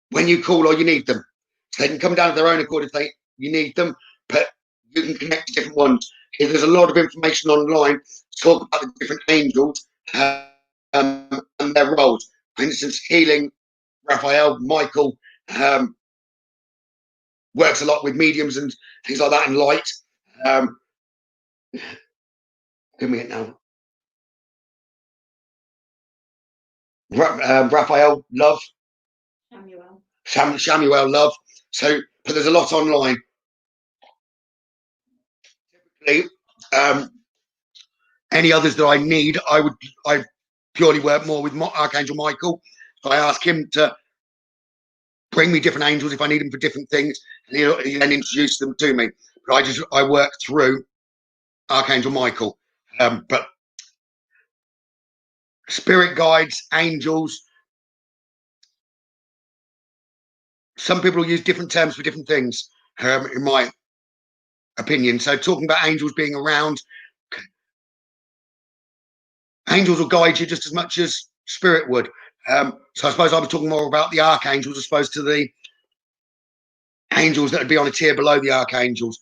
when you call or you need them. So they can come down of their own accord if you need them, but you can connect to different ones. There's a lot of information online to talk about the different angels and their roles. For instance, healing, Raphael, Michael, works a lot with mediums and things like that, and light. Give me it now. Raphael, love. Samuel, love. So, but there's a lot online. Typically, any others that I need, I purely work more with Archangel Michael. So I ask him to bring me different angels if I need them for different things, and he then introduces them to me. But I work through Archangel Michael. But spirit guides, angels, some people will use different terms for different things, in my opinion. So talking about angels being around, angels will guide you just as much as spirit would. So I suppose I was talking more about the archangels as opposed to the angels that would be on a tier below the archangels.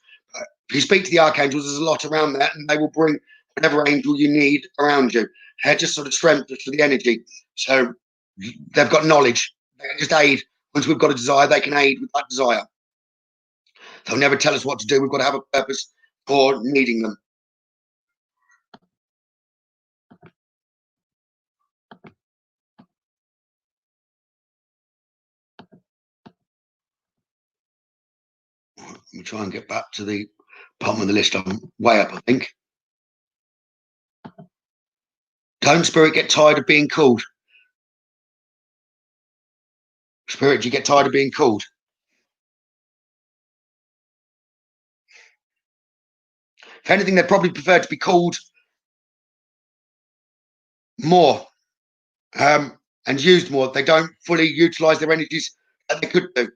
If you speak to the archangels, there's a lot around that, and they will bring whatever angel you need around you. They're just sort of strength for the energy. So they've got knowledge. They can just aid. Once we've got a desire, they can aid with that desire. They'll never tell us what to do. We've got to have a purpose for needing them. Let me try and get back to the bottom of the list. I'm way up, I think. Don't spirit get tired of being called? Spirit, do you get tired of being called? If anything, they'd probably prefer to be called more and used more. They don't fully utilize their energies that they could do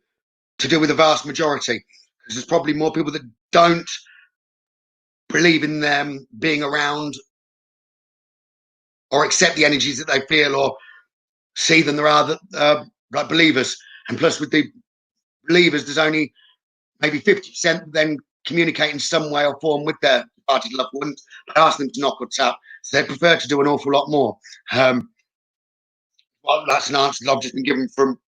to do with the vast majority, because there's probably more people that don't believe in them being around or accept the energies that they feel or see than there are like believers. And plus, with the believers, there's only maybe 50% then communicate in some way or form with their departed loved ones. I asked them to knock or tap, so they prefer to do an awful lot more. Well, that's an answer that I've just been given from.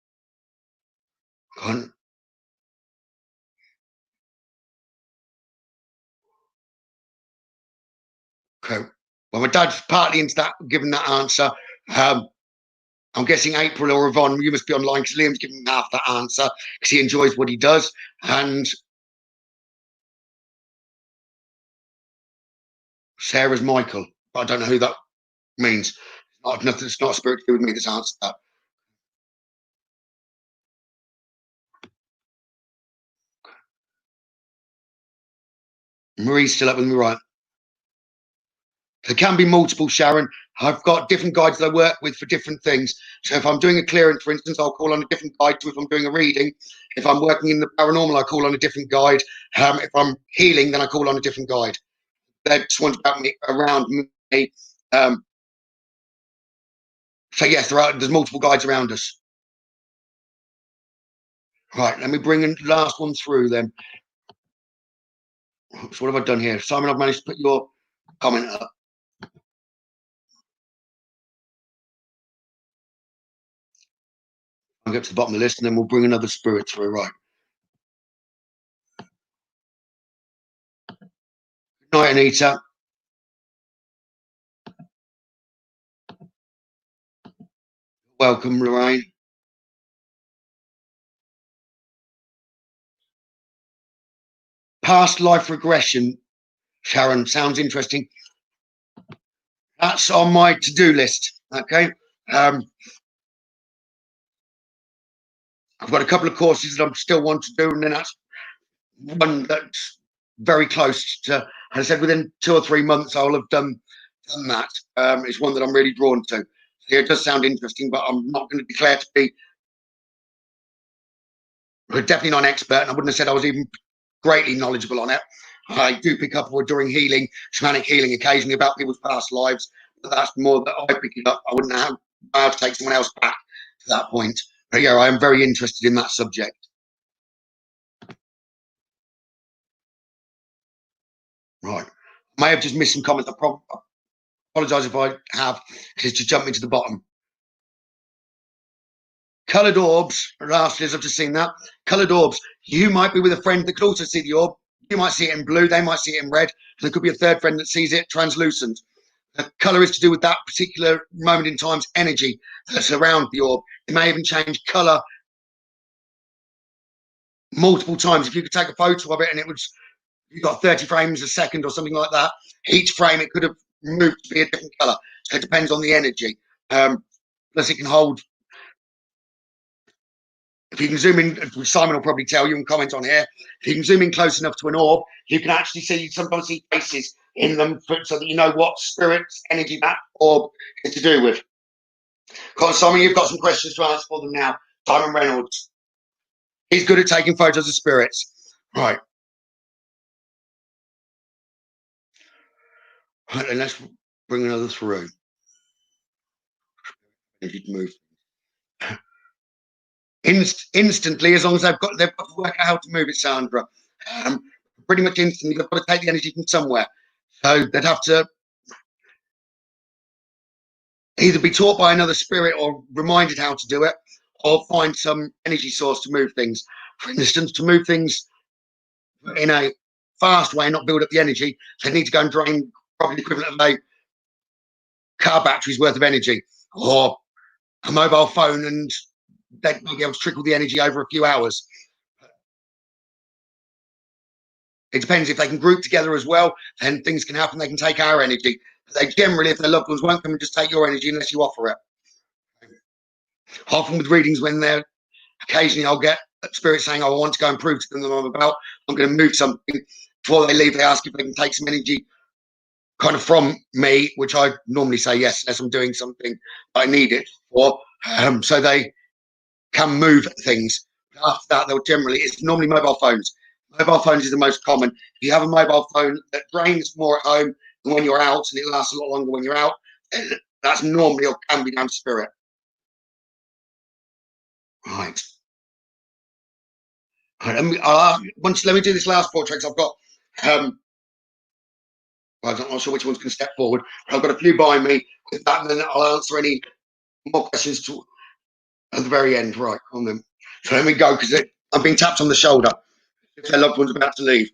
Okay. Well, my dad's partly into that, given that answer. I'm guessing April or Yvonne, you must be online because Liam's given half that answer because he enjoys what he does. And Sarah's Michael. I don't know who that means. It's not a spirit to do with me that's answered that. Marie's still up with me, right? There can be multiple, Sharon. I've got different guides that I work with for different things. So if I'm doing a clearance, for instance, I'll call on a different guide to if I'm doing a reading. If I'm working in the paranormal, I call on a different guide. If I'm healing, then I call on a different guide. They're just ones about me, around me. So yes, there's multiple guides around us. Right, let me bring the last one through then. So what have I done here? Simon, I've managed to put your comment up. I'll get to the bottom of the list and then we'll bring another spirit through, right. Good night, Anita. Welcome, Lorraine. Past life regression, Sharon, sounds interesting. That's on my to-do list, okay? I've got a couple of courses that I still want to do, and then that's one that's very close to, as I said, within 2 or 3 months, I'll have done that. It's one that I'm really drawn to. So it does sound interesting, but I'm not going to declare to be definitely not an expert, and I wouldn't have said I was even greatly knowledgeable on it. I do pick up during healing, shamanic healing, occasionally about people's past lives, but that's more that I pick it up. I wouldn't have to take someone else back to that point. But yeah, I am very interested in that subject. Right. I may have just missed some comments. I apologise if I have, because it's just jumping to the bottom. Coloured orbs, lastly, as I've just seen that. Coloured orbs. You might be with a friend that could also see the orb. You might see it in blue, they might see it in red. There could be a third friend that sees it translucent. The colour is to do with that particular moment in time's energy that's around the orb. It may even change colour multiple times. If you could take a photo of it and it was, you've got 30 frames a second or something like that, each frame it could have moved to be a different colour. So it depends on the energy. Plus it can hold, if you can zoom in, Simon will probably tell you and comment on here, if you can zoom in close enough to an orb, you can actually sometimes see faces in them so that you know what spirit's energy that orb is to do with. Simon, you've got some questions to answer for them now. Simon Reynolds. He's good at taking photos of spirits. Right. Right, then let's bring another through. If you'd move. Instantly, as long as they've got to work out how to move it, Sandra. Pretty much instantly, they've got to take the energy from somewhere. So they'd have to either be taught by another spirit or reminded how to do it, or find some energy source to move things. For instance, to move things in a fast way and not build up the energy, they need to go and drain probably the equivalent of a car battery's worth of energy, or a mobile phone, and they'd be able to trickle the energy over a few hours. It depends. If they can group together as well, then things can happen. They can take our energy. But they generally, if their loved ones, won't come and just take your energy unless you offer it. Often with readings, when they're occasionally, I'll get spirits saying, "Oh, I want to go and prove to them that I'm going to move something." Before they leave, they ask if they can take some energy kind of from me, which I normally say yes, unless I'm doing something I need it for. So they can move things. After that, they'll generally, it's normally mobile phones. Mobile phones is the most common. If you have a mobile phone that drains more at home than when you're out, and it lasts a lot longer when you're out, that's normally or can be down to spirit. Right. Let me do this last portrait. I've got I'm not sure which one's going to step forward. I've got a few by me with that, and then I'll answer any more questions at the very end, right, on them. So let me go, because I'm being tapped on the shoulder if their loved one's about to leave.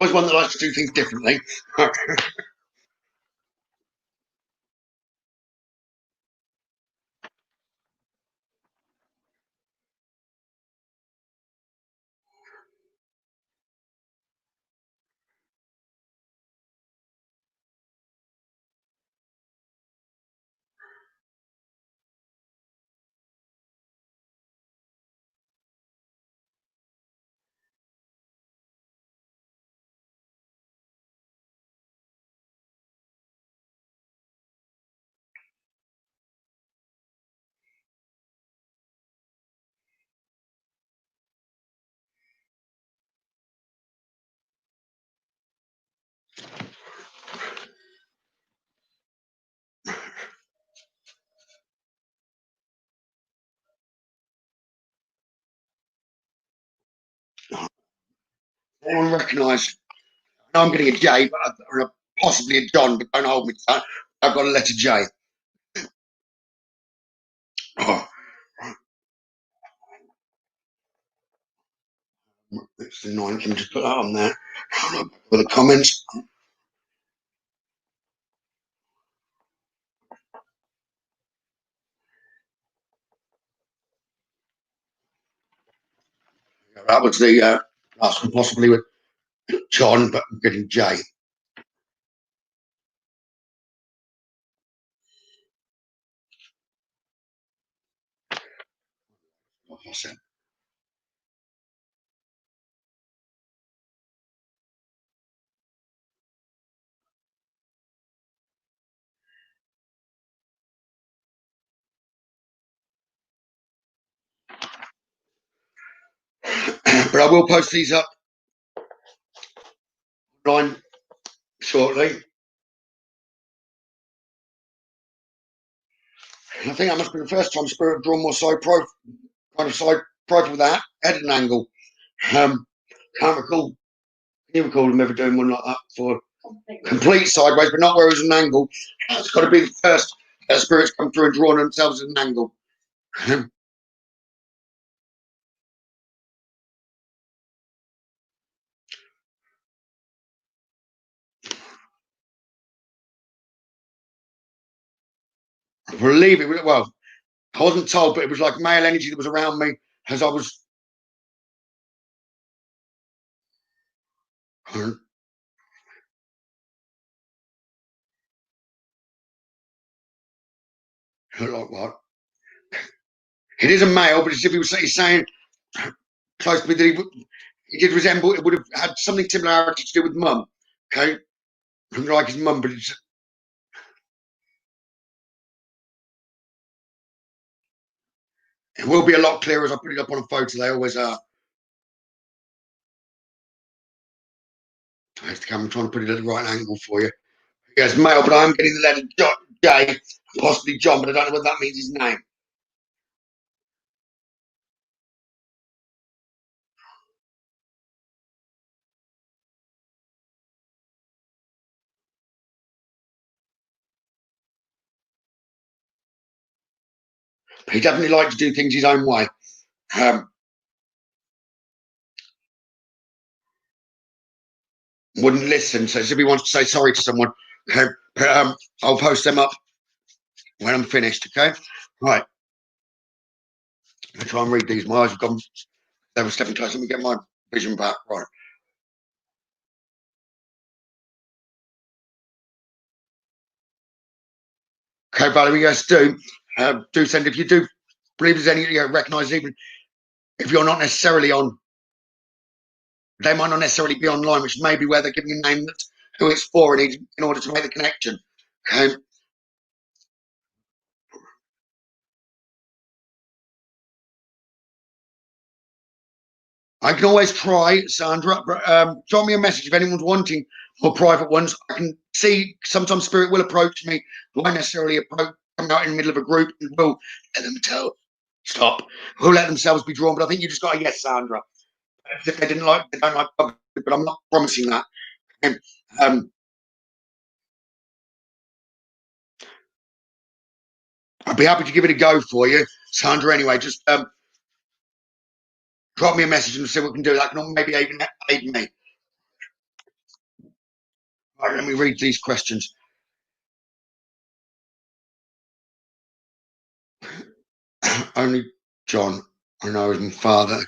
Always one that likes to do things differently. Anyone recognise? I know I'm getting a J, or possibly a John, but don't hold me to that. I've got a letter J. Oh, it's annoying. Can we just put that on there? For the comments. That was the last one, possibly with John, but I'm getting J. I said. But I will post these up online shortly. I think that must be the first time Spirit have drawn more side profile with that at an angle. Can't recall. Can you recall them ever doing one like that before? Complete sideways, but not where it was an angle. That's got to be the first Spirits come through and drawn themselves at an angle. I believe it was, well, I wasn't told, but it was like male energy that was around me as I was. Like what? It is a male, but it's if he was saying close to me that he did resemble, it would have had something similarity to do with mum. Okay, like his mum, but it will be a lot clearer as I put it up on a photo. They always are. Where's the camera? I'm trying to put it at the right angle for you. Yes, male, but I'm getting the letter J, possibly John, but I don't know what that means his name. He definitely likes to do things his own way. wouldn't listen. So if he wants to say sorry to someone, okay, but, I'll post them up when I'm finished. Okay, right. I'll try and read these. My eyes have gone. They were stepping close. Let me get my vision back. Right. Okay, Valerie, yes, do send if you do believe there's any, recognise, even if you're not necessarily on, they might not necessarily be online, which may be where they're giving a name that's who it's for in order to make the connection. Okay. I can always try, Sandra. Drop me a message if anyone's wanting more private ones. I can see sometimes Spirit will approach me. Won't necessarily come out in the middle of a group and will let them stop. Will let themselves be drawn. But I think you just got a yes, Sandra. If they don't like public, but I'm not promising that. Um, I'd be happy to give it a go for you, Sandra. Anyway, just drop me a message and see what we can do. That can maybe even aid me. Right, let me read these questions. Only John, I know, is my father. I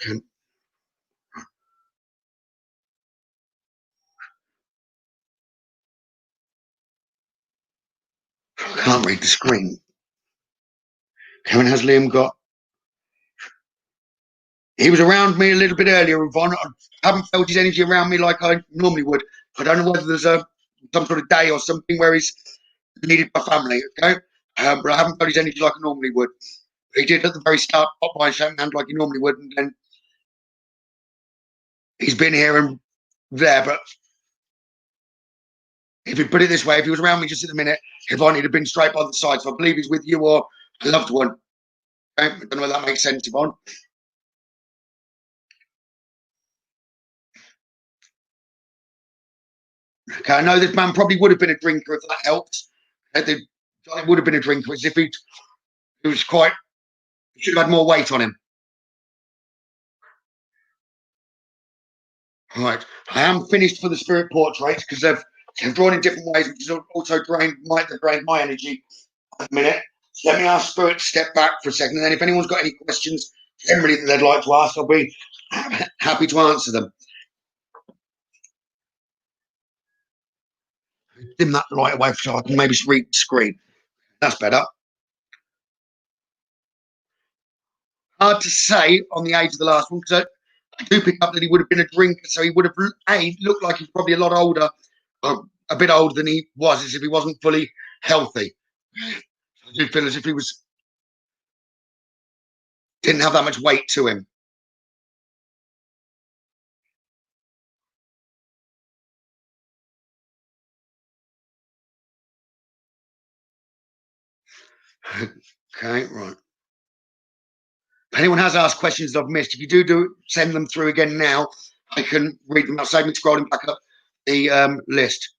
can't read the screen. Kevin, has Liam got? He was around me a little bit earlier, Yvonne. I haven't felt his energy around me like I normally would. I don't know whether there's some sort of day or something where he's needed by family, okay? But I haven't felt his energy like I normally would. He did at the very start, pop by and shake hand like he normally would, and then he's been here and there. But if you put it this way, if he was around me just at the minute, Yvonne, he'd have been straight by the side. So I believe he's with you or a loved one. Okay? I don't know whether that makes sense, Yvonne. Okay, I know this man probably would have been a drinker if that helps. It would have been a drinker as if he was quite, he should have had more weight on him. All right, I am finished for the spirit portraits because they've drawn in different ways, which has also drained my energy at the minute. So let me ask Spirit to step back for a second, and then if anyone's got any questions generally that they'd like to ask, I'll be happy to answer them. Dim that light away so I can maybe read the screen. That's better. Hard to say on the age of the last one because I do pick up that he would have been a drinker, so he would have looked like he's probably a lot older, a bit older than he was, as if he wasn't fully healthy. I do feel as if he didn't have that much weight to him. Okay, right. If anyone has asked questions that I've missed, if you do send them through again now, I can read them. I'll save me scrolling back up the list.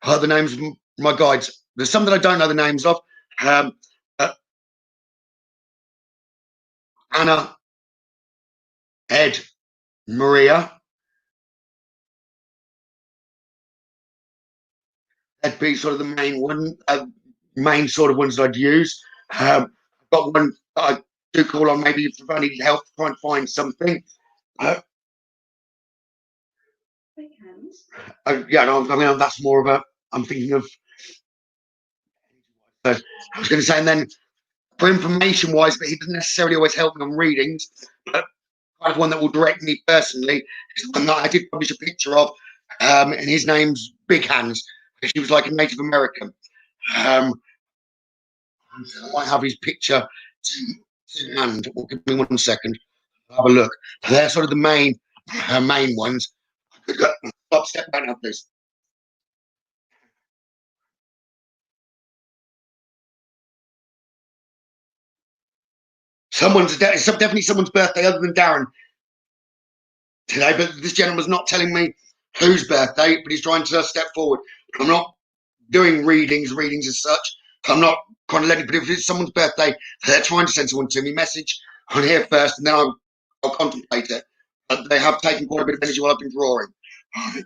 The names of my guides. There's some that I don't know the names of. Anna, Ed, Maria. That'd be sort of the main one, main sort of ones that I'd use. I've got one that I do call on maybe if I need help to try and find something. Yeah, no, I mean that's more of a. I'm thinking of. I was going to say, and then for information wise, but he doesn't necessarily always help me on readings. But kind of one that will direct me personally is one that I did publish a picture of, and his name's Big Hands. He was like a Native American. I might have his picture to hand. Well, give me 1 second. I'll have a look. They're sort of the main ones. Step back now, please. It's definitely someone's birthday other than Darren today, but this gentleman's not telling me whose birthday, but he's trying to step forward. I'm not doing readings as such. I'm not kind of letting, but if it's someone's birthday, they're trying to send someone to me, message on here first, and then I'll contemplate it. But they have taken quite a bit of energy while I've been drawing. Then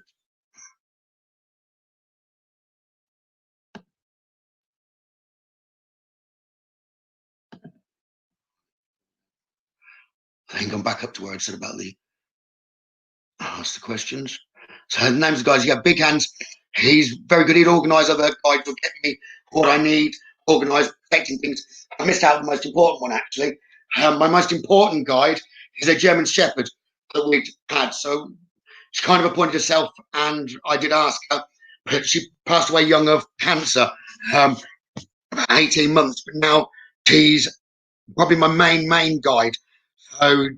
gone back up to where I said about the ask the questions. So the names of the guys, you have Big Hands. He's very good. He'd organise other guides to get me what I need, organise, affecting things. I missed out on the most important one, actually. My most important guide is a German Shepherd that we'd had. So she kind of appointed herself, and I did ask her, but she passed away young of cancer, about 18 months. But now she's probably my main guide. So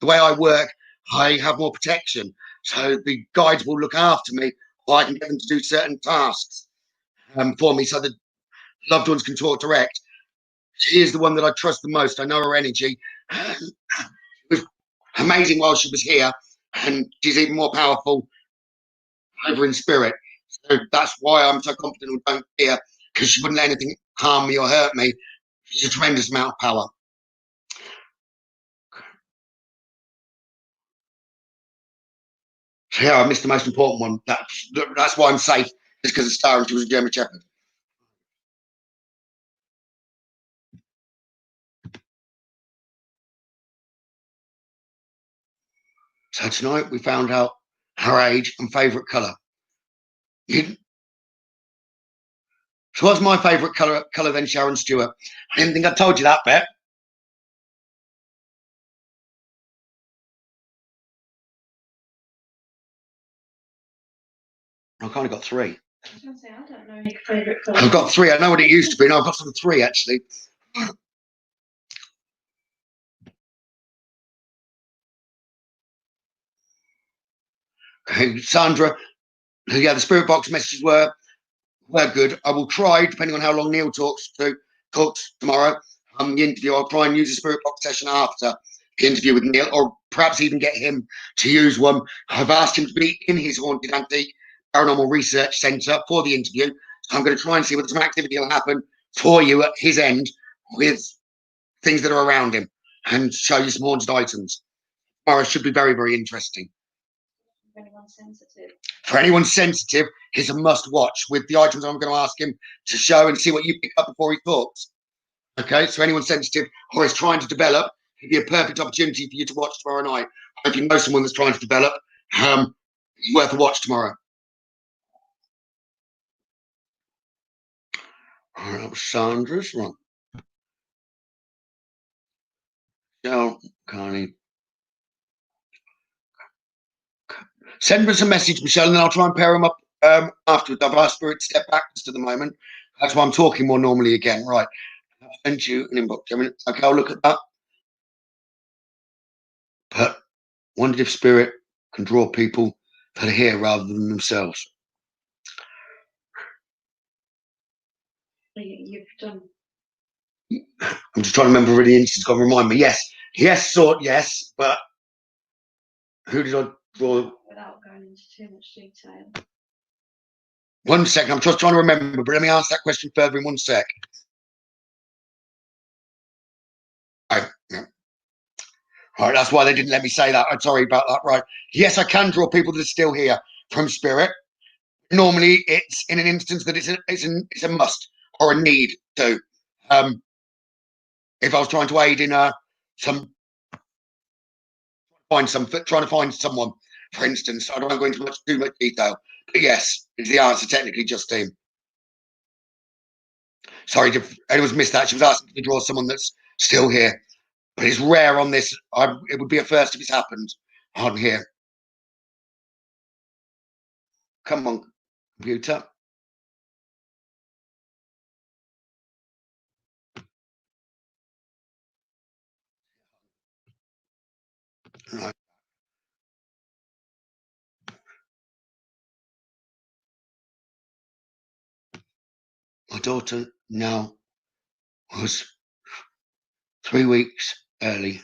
the way I work, I have more protection. So the guides will look after me, or I can get them to do certain tasks for me, so the loved ones can talk direct. She is the one that I trust the most. I know her energy. It was amazing while she was here, and she's even more powerful over in spirit. So that's why I'm so confident and don't fear, because she wouldn't let anything harm me or hurt me. She's a tremendous amount of power. So yeah, I missed the most important one. That's why I'm safe, is because of Star and she was a German Shepherd. So tonight we found out her age and favourite colour. So what's my favourite colour then, Sharon Stewart? I didn't think I told you that bit. I've kind of got three. I was going to say, I don't know any favourite colour. I've got three. I know what it used to be. No, I've got sort of three, actually. Okay, Sandra. Yeah, the spirit box messages were good. I will try, depending on how long Neil talks tomorrow. The interview, I'll try and use a spirit box session after the interview with Neil, or perhaps even get him to use one. I've asked him to be in his haunted antique paranormal research centre for the interview. So I'm going to try and see whether some activity will happen for you at his end with things that are around him, and show you some haunted items. Tomorrow should be very, very interesting. For anyone sensitive, it's a must watch with the items I'm going to ask him to show, and see what you pick up before he talks. Okay, so anyone sensitive or is trying to develop, it'd be a perfect opportunity for you to watch tomorrow night. If you know someone that's trying to develop, it's worth a watch tomorrow. All right, that was Sandra's. Right. Michelle, Carney. Send us a message, Michelle, and then I'll try and pair them up afterwards. I've asked Spirit to step backwards to the moment. That's why I'm talking more normally again. Right. I'll send you an inbox. Okay, I'll look at that. But wondered if Spirit can draw people that are here rather than themselves. You've done. I'm just trying to remember the instance. Got to remind me. Yes, sort yes, but who did I draw? Without going into too much detail. 1 second. I'm just trying to remember, but let me ask that question further in 1 sec. Yeah. All right, that's why they didn't let me say that. I'm sorry about that. Right. Yes, I can draw people that are still here from Spirit. Normally, it's in an instance that it's a must or a need to. If I was trying to aid in trying to find someone, for instance, I don't want to go into too much detail. But yes, is the answer technically, Justine. Sorry if anyone's missed that. She was asking to draw someone that's still here. But it's rare on this. It would be a first if it's happened on here. Come on, computer. Right. My daughter now was 3 weeks early.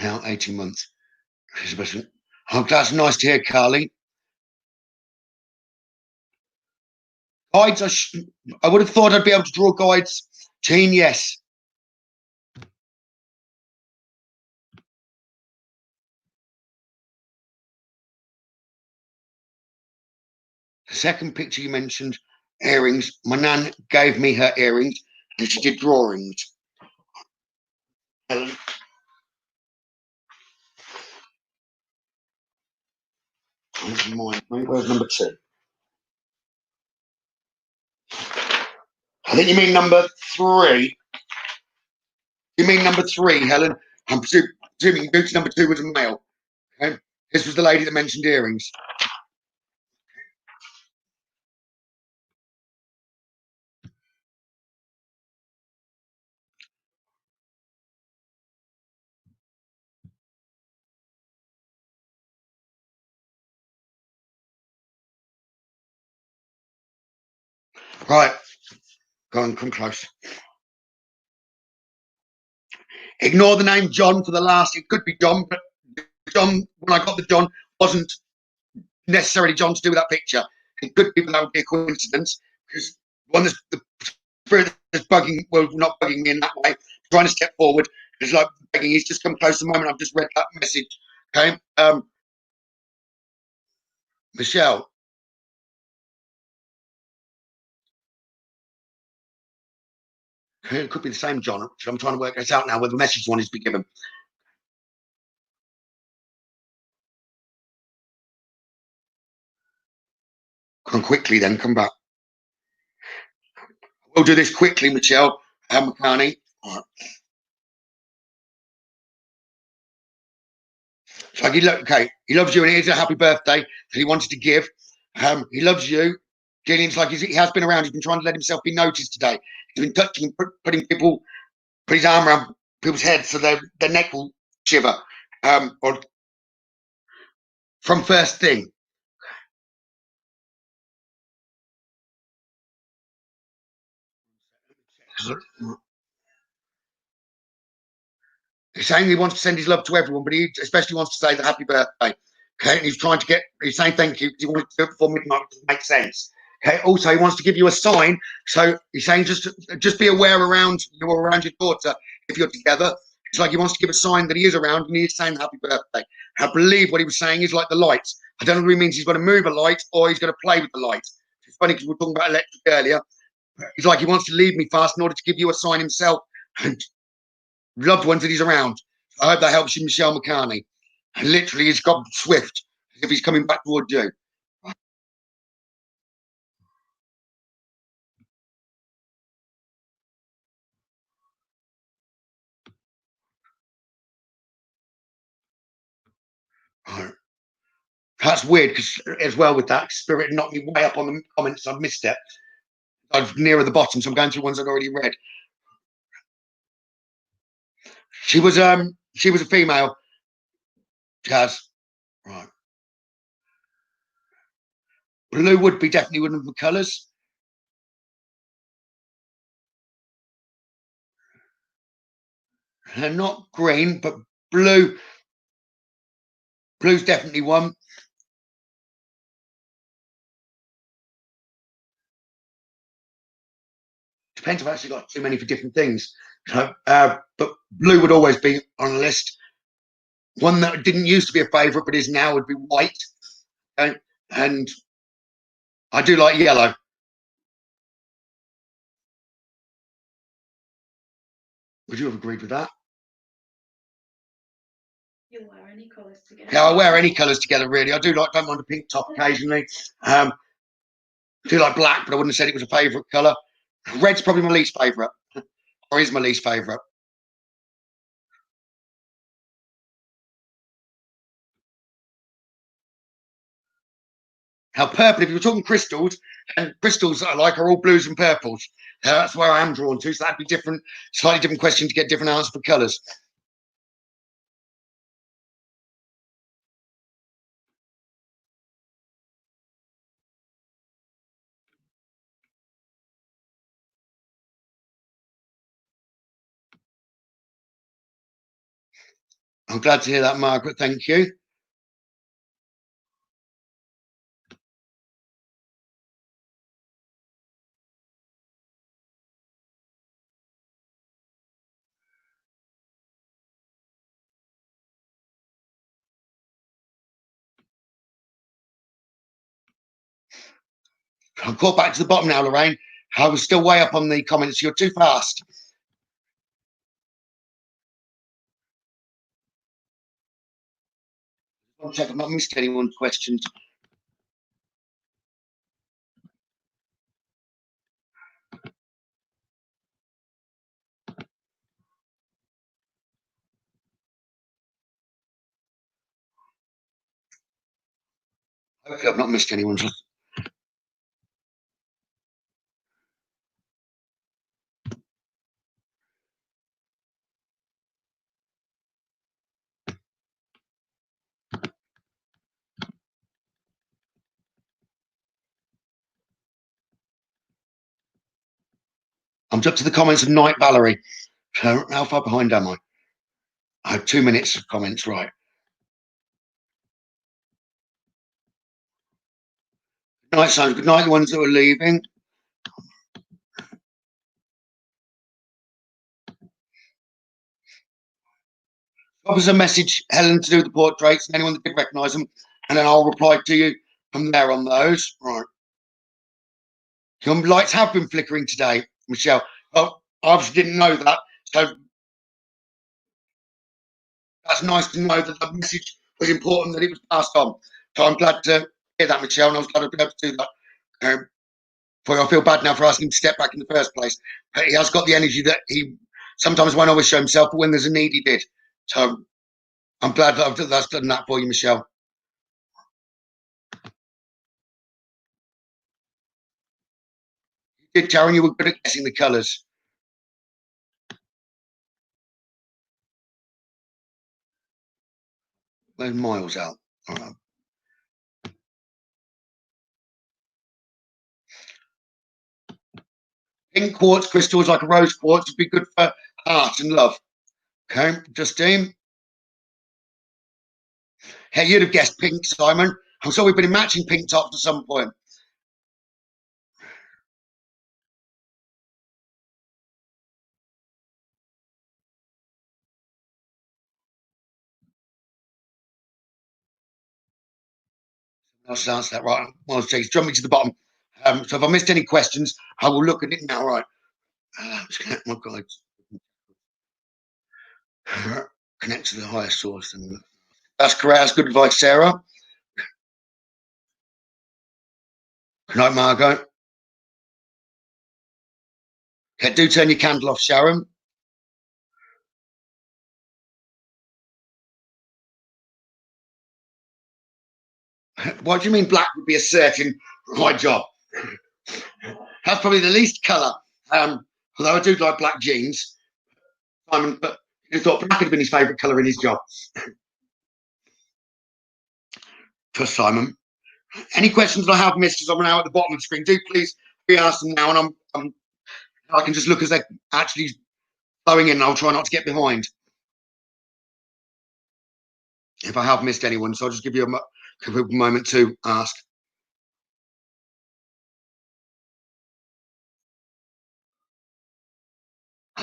Now 18 months. Oh, that's nice to hear, Carly. Guides, I would have thought I'd be able to draw guides. Jean, yes. The second picture you mentioned, earrings. My nan gave me her earrings and she did drawings. Helen. Where's number 2? I think you mean number 3. You mean number 3, Helen? I'm presuming Boots number 2 was a male. Okay? This was the lady that mentioned earrings. Right. Go on, come close. Ignore the name John for the last. It could be John, but John, when I got the John, wasn't necessarily John to do with that picture. It could be, but that would be a coincidence because one that's the spirit that's bugging, well, not bugging me in that way, trying to step forward. It's like begging. He's just come close the moment I've just read that message. Okay. Michelle. It could be the same John. I'm trying to work this out now whether the message one is to be given. Come quickly then, come back. We'll do this quickly, Michelle McCartney. All right. So okay, he loves you and it is a happy birthday that he wanted to give. He loves you. Gillian's like he has been around. He's been trying to let himself be noticed today. He's been touching, put his arm around people's heads so their neck will shiver. Or from first thing. He's saying he wants to send his love to everyone, but he especially wants to say the happy birthday. Okay, and he's saying thank you because he wanted to do it before midnight, which makes sense. Okay, also he wants to give you a sign. So he's saying just be aware around you or around your daughter if you're together. It's like he wants to give a sign that he is around and he is saying happy birthday. I believe what he was saying is like the lights. I don't know if he means he's going to move a light or he's going to play with the light. It's funny because we were talking about electric earlier. He's like he wants to leave me fast in order to give you a sign himself and loved ones that he's around. I hope that helps you, Michelle McCartney. And literally, he's got swift as if he's coming back toward you. Right. That's weird because, as well, with that spirit knocked me way up on the comments. I've missed it. I'm nearer the bottom, so I'm going through ones I've already read. She was a female. Jazz. Right. Blue would be definitely one of the colours. Not green, but blue. Blue's definitely one. Depends if I've actually got too many for different things. So, but blue would always be on the list. One that didn't used to be a favourite, but is now would be white. Okay? And I do like yellow. Would you have agreed with that? You'll wear any colours together. Yeah, I wear any colours together, really. I don't mind a pink top occasionally. I do like black, but I wouldn't have said it was a favourite colour. Red's probably my least favourite, or is my least favourite. Now, purple, if you're talking crystals, and crystals I like are all blues and purples. That's where I am drawn to, so that'd be different, slightly different question to get different answers for colours. I'm glad to hear that, Margaret. Thank you. I'm caught back to the bottom now, Lorraine. I was still way up on the comments. You're too fast. I'll check. I've not missed anyone's questions. Hopefully, I've not missed anyone's. I'm up to the comments of Night Valerie. So how far behind am I? I have 2 minutes of comments, right. Good night, son. Good night, the ones that are leaving. Drop us a message, Helen, to do the portraits, and anyone that did recognise them, and then I'll reply to you from there on those. Right. Your lights have been flickering today, Michelle. Well, I obviously didn't know that, so that's nice to know that the message was important, that it was passed on. So I'm glad to hear that, Michelle, and I was glad to be able to do that. For I feel bad now for asking him to step back in the first place, but he has got the energy that he sometimes won't always show himself, but when there's a need, he did. So I'm glad that that's done that for you, Michelle. You did, Karen. You were good at guessing the colours. Where's Miles out? All right. Pink quartz crystals, like a rose quartz, would be good for heart and love. Okay, Justine. Hey, you'd have guessed pink, Simon. I'm sure we've been in matching pink tops at some point. I'll answer that right. Well, please jump me to the bottom. So if I missed any questions, I will look at it now. Right. My God. Connect to the higher source. And that's correct. That's good advice, Sarah. Good night, Margot. Okay, do turn your candle off, Sharon. What do you mean black would be a certain my job? That's probably the least colour. Although I do like black jeans, Simon, but you thought black had been his favourite colour in his job. For Simon. Any questions that I have missed as I'm now at the bottom of the screen, do please be asked them now, and I can just look as they're actually flowing in, and I'll try not to get behind if I have missed anyone. So I'll just give you a moment to ask.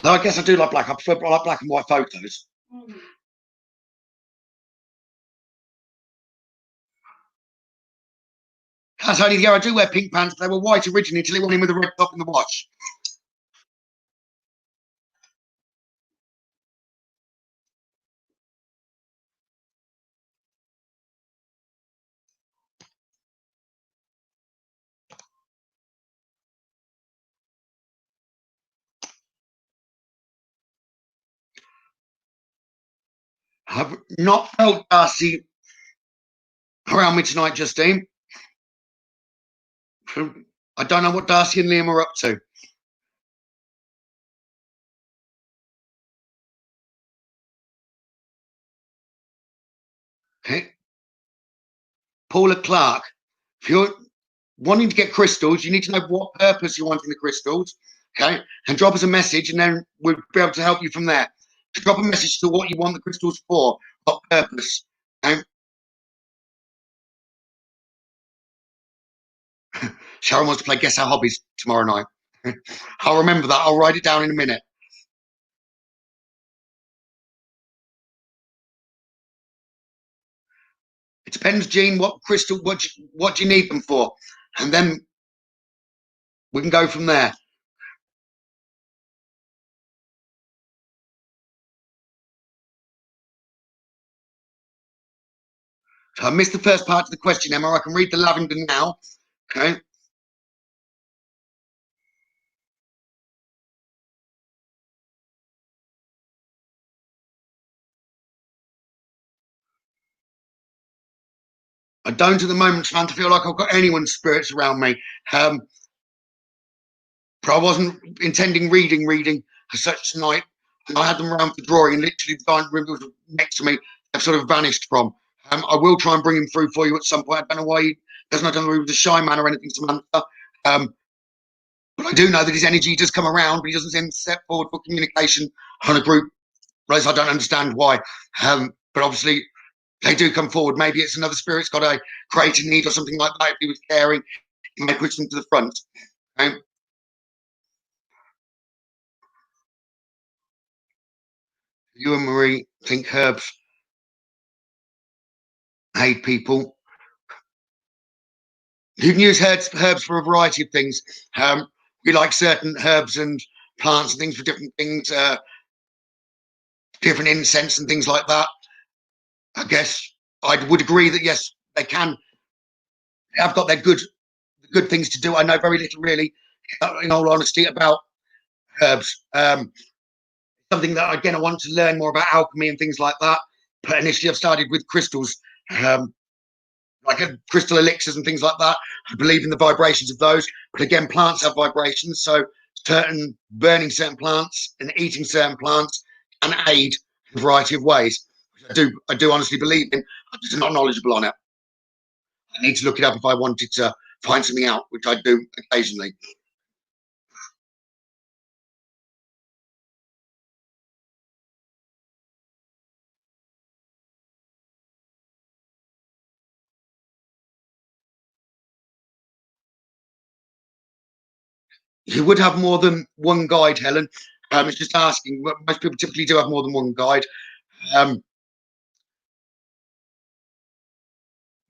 Though I guess I do like black. I like black and white photos. That's only the year I do wear pink pants, but they were white originally until it went in with a red top in the wash. I've not felt Darcy around me tonight, Justine. I don't know what Darcy and Liam are up to. Okay. Paula Clark, if you're wanting to get crystals, you need to know what purpose you're wanting the crystals. Okay. And drop us a message, and then we'll be able to help you from there. To drop a message to what you want the crystals for, what purpose. Okay. Sharon wants to play Guess Our Hobbies tomorrow night. I'll remember that. I'll write it down in a minute. It depends, Jean, what crystal, what do you need them for? And then we can go from there. So I missed the first part of the question, Emma. I can read the lavender now. Okay. I don't at the moment, Samantha, feel like I've got anyone's spirits around me. But I wasn't intending reading as such tonight. I had them around for drawing, and literally the giant room was next to me have sort of vanished from. I will try and bring him through for you at some point. I don't know why he doesn't know whether he was a shy man or anything, Samantha. But I do know that his energy does come around, but he doesn't seem to step forward for communication on a group. Whereas I don't understand why. But obviously, they do come forward. Maybe it's another spirit's got a creative need or something like that. If he was caring, he may push them to the front. Okay? You and Marie think herbs aid people. You can use herbs for a variety of things. We like certain herbs and plants and things for different things, different incense and things like that. I guess I would agree that yes, they can. Have got their good things to do. I know very little, really, in all honesty, about herbs. Something that again I want to learn more about alchemy and things like that. But initially, I've started with crystals, like crystal elixirs and things like that. I believe in the vibrations of those. But again, plants have vibrations, so burning certain plants and eating certain plants can aid in a variety of ways. I do honestly believe in. I'm just not knowledgeable on it. I need to look it up if I wanted to find something out, which I do occasionally. You would have more than one guide, Helen. It's just asking. Most people typically do have more than one guide.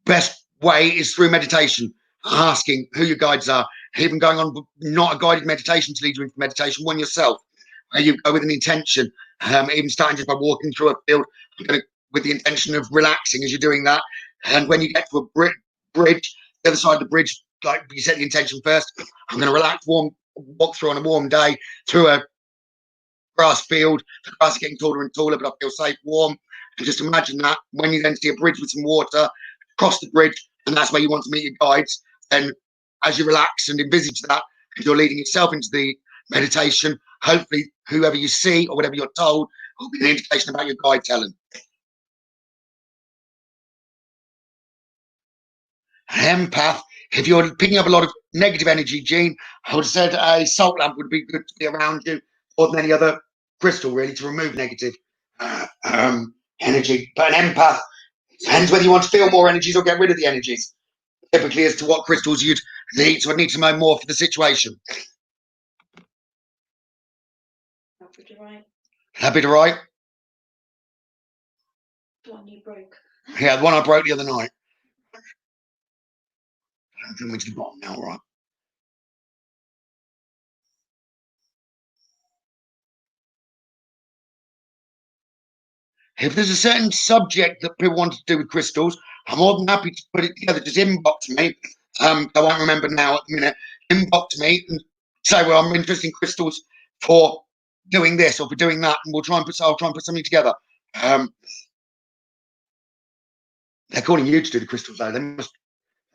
Best way is through meditation, asking who your guides are, even going on not a guided meditation to lead you into meditation, one yourself, where you go with an intention, even starting just by walking through a field with the intention of relaxing as you're doing that. And when you get to a bridge, the other side of the bridge, like you set the intention first, I'm going to relax, walk through on a warm day through a grass field. The grass is getting taller and taller, but I feel safe, warm. And just imagine that when you then see a bridge with some water, cross the bridge, and that's where you want to meet your guides. And as you relax and envisage that, you're leading yourself into the meditation. Hopefully, whoever you see or whatever you're told will be an indication about your guide telling. An empath, if you're picking up a lot of negative energy, Jean, I would have said a salt lamp would be good to be around you more than any other crystal, really, to remove negative energy. But an empath, depends whether you want to feel more energies or get rid of the energies. Typically, as to what crystals you'd need. So I'd need to know more for the situation. Happy to write. The one you broke. Yeah, the one I broke the other night. I'm coming to the bottom now, right? If there's a certain subject that people want to do with crystals, I'm more than happy to put it together. Just inbox me. I won't remember now at the minute. Inbox me and say, well, I'm interested in crystals for doing this or for doing that, and I'll try and put something together. They're calling you to do the crystals, though. They must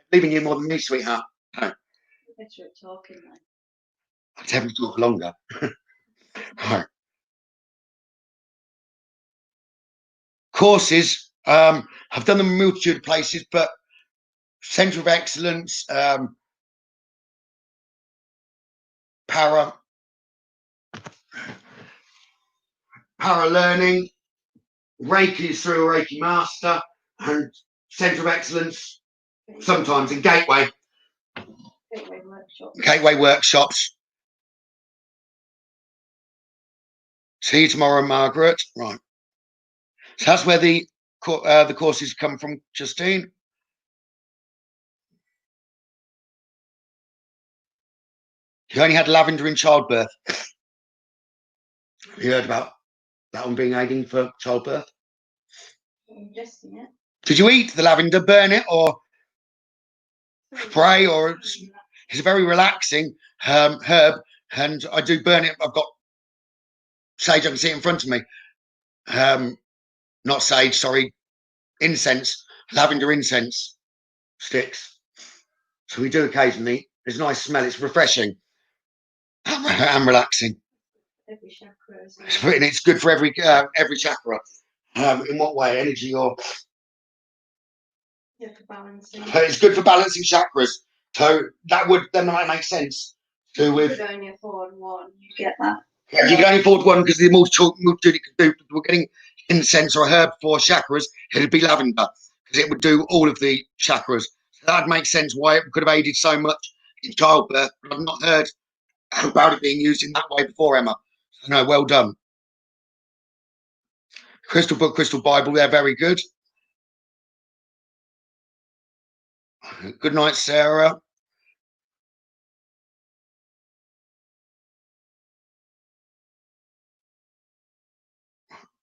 believe in you more than me, sweetheart. No. Better at talking then. I'd have to talk longer. Right. Courses, I've done them in a multitude of places, but Centre of Excellence, para learning, Reiki is through a Reiki master, and Centre of Excellence sometimes in Gateway workshops. See you tomorrow, Margaret. Right. So that's where the courses come from, Justine. He only had lavender in childbirth. You heard about that one being aiding for childbirth? Ingesting it. Did you eat the lavender, burn it, or spray? Or it's a very relaxing herb, and I do burn it. I've got sage, I can see it in front of me. Not sage, sorry, incense, lavender incense sticks. So we do occasionally. There's a nice smell. It's refreshing and relaxing. Every chakra. And it's good for every chakra. In what way? Energy or? Yeah, for balancing. It's good for balancing chakras. So that might make sense. To with. You could only afford one. You get that. Yeah, you can only afford one because the multitude it could do. We're getting incense or a herb for chakras. It'd be lavender because it would do all of the chakras. So that'd make sense why it could have aided so much in childbirth. But I've not heard about it being used in that way before, Emma. So no, well done. Crystal book, crystal Bible, they're very good. Good night, Sarah.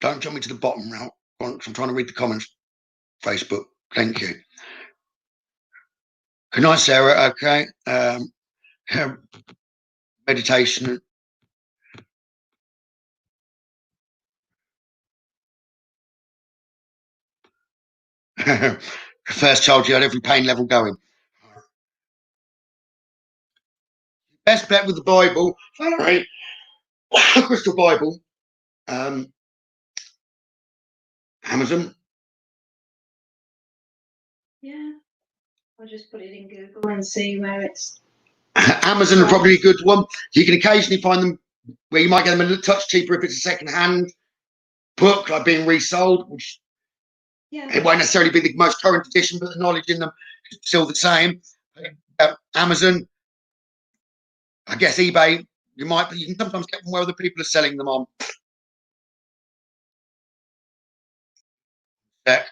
Don't jump me to the bottom now. I'm trying to read the comments. Facebook. Thank you. Good night, Sarah. Okay. Meditation. First child, you had every pain level going. Best bet with the Bible. Sorry. Crystal Bible. Amazon. Yeah. I'll just put it in Google and see where it's. Amazon are probably a good one. You can occasionally find them where you might get them a little touch cheaper if it's a second-hand book, like being resold, which it won't necessarily be the most current edition, but the knowledge in them is still the same. Amazon, I guess eBay, you can sometimes get them where other people are selling them on. Yeah.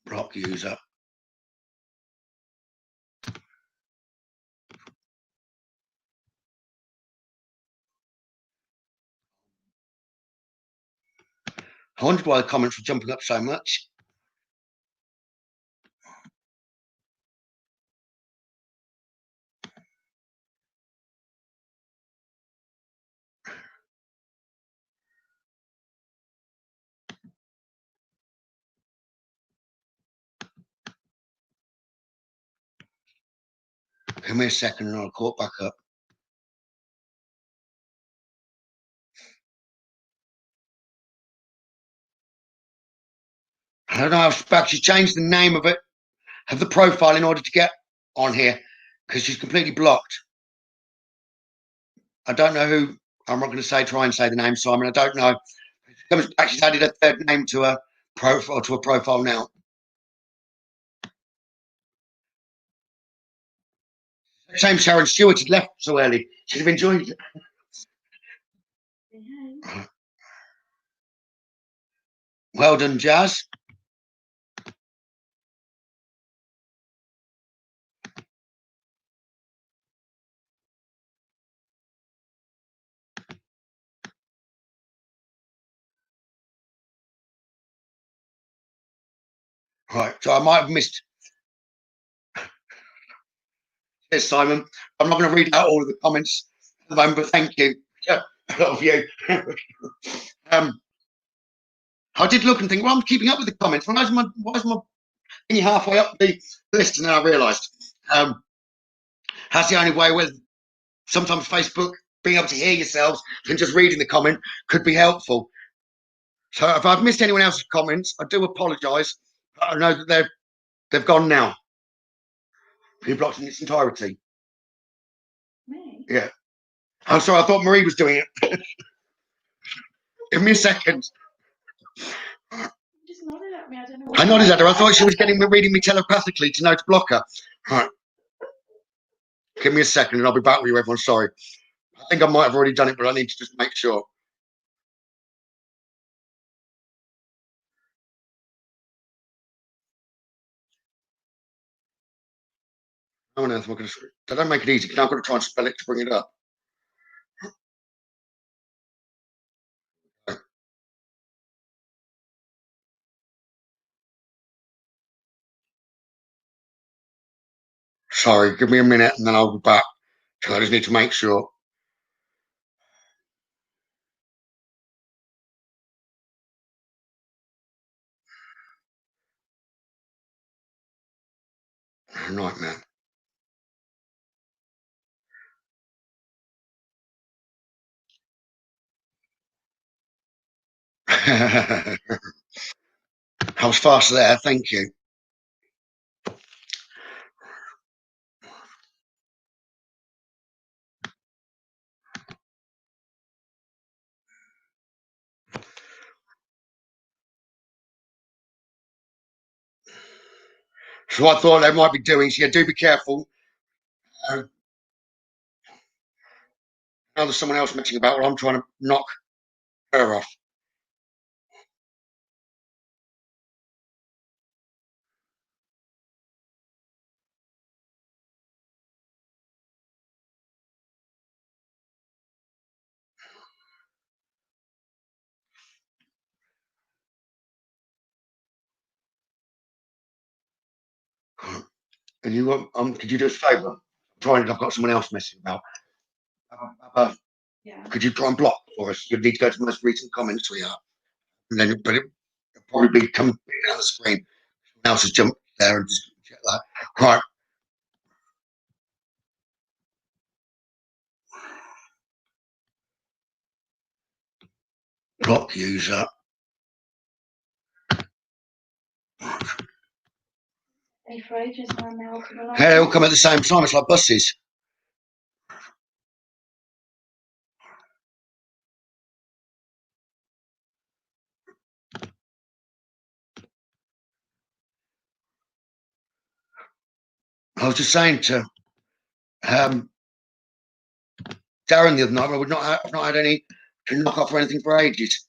Block user. I wondered why the comments were jumping up so much. Give me a second and I'll caught back up. I don't know how she's actually changed the name of it, of the profile in order to get on here, because she's completely blocked. I don't know who. I'm not going to try and say the name, Simon. I don't know. She's added a third name to a profile now. Shame Sharon Stewart had left so early. She'd have enjoyed it. Yeah. Well done, Jazz. Right, so I might have missed. Yes, Simon. I'm not going to read out all of the comments at the moment, but thank you. A lot of you. I did look and think, well, I'm keeping up with the comments. Why is my thingy halfway up the list? And then I realised that's the only way where sometimes Facebook, being able to hear yourselves and just reading the comment could be helpful. So if I've missed anyone else's comments, I do apologise. I know that they've gone now. You've blocked in its entirety. Me? Yeah. I'm sorry, I thought Marie was doing it. Give me a second. You just nodded at me. I don't know. I nodded at her. I thought she was reading me telepathically to know to block her. Right. Give me a second and I'll be back with you, everyone. Sorry. I think I might have already done it, but I need to just make sure. How on earth am I going to? They don't make it easy. Now I've got to try and spell it to bring it up. Sorry, give me a minute and then I'll be back. So I just need to make sure. Nightmare. I was fast there, thank you. So I thought they might be doing, so yeah, do be careful. Now there's someone else mentioning about what I'm trying to knock her off. And you could you do us a favour? I've got someone else messing about. Yeah. Could you try and block for us? You'd need to go to the most recent comments we are. And then but it'll probably be coming down the screen. Someone else has jumped there and just check that. Right. Block user. For ages now. They all come at the same time. It's like buses. I was just saying to Darren the other night, I've not had any to knock off or anything for ages.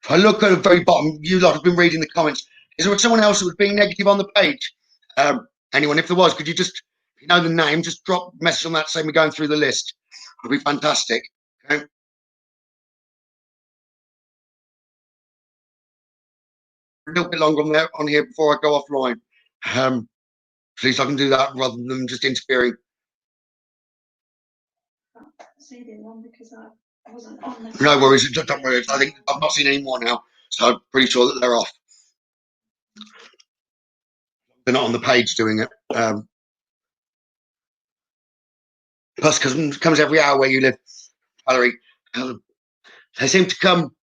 If I look at the very bottom, you lot have been reading the comments. Is there someone else that was being negative on the page? Anyone? If there was, could you just, if you know the name, just drop a message on that saying we're going through the list. It'll be fantastic. Okay. A little bit longer on here before I go offline. Please, I can do that rather than just interfering. See the one because I wasn't on the. No worries. Don't worry. I think I've not seen any more now, so I'm pretty sure that they're off. They're not on the page doing it. Plus, because it comes every hour where you live, Valerie. They seem to come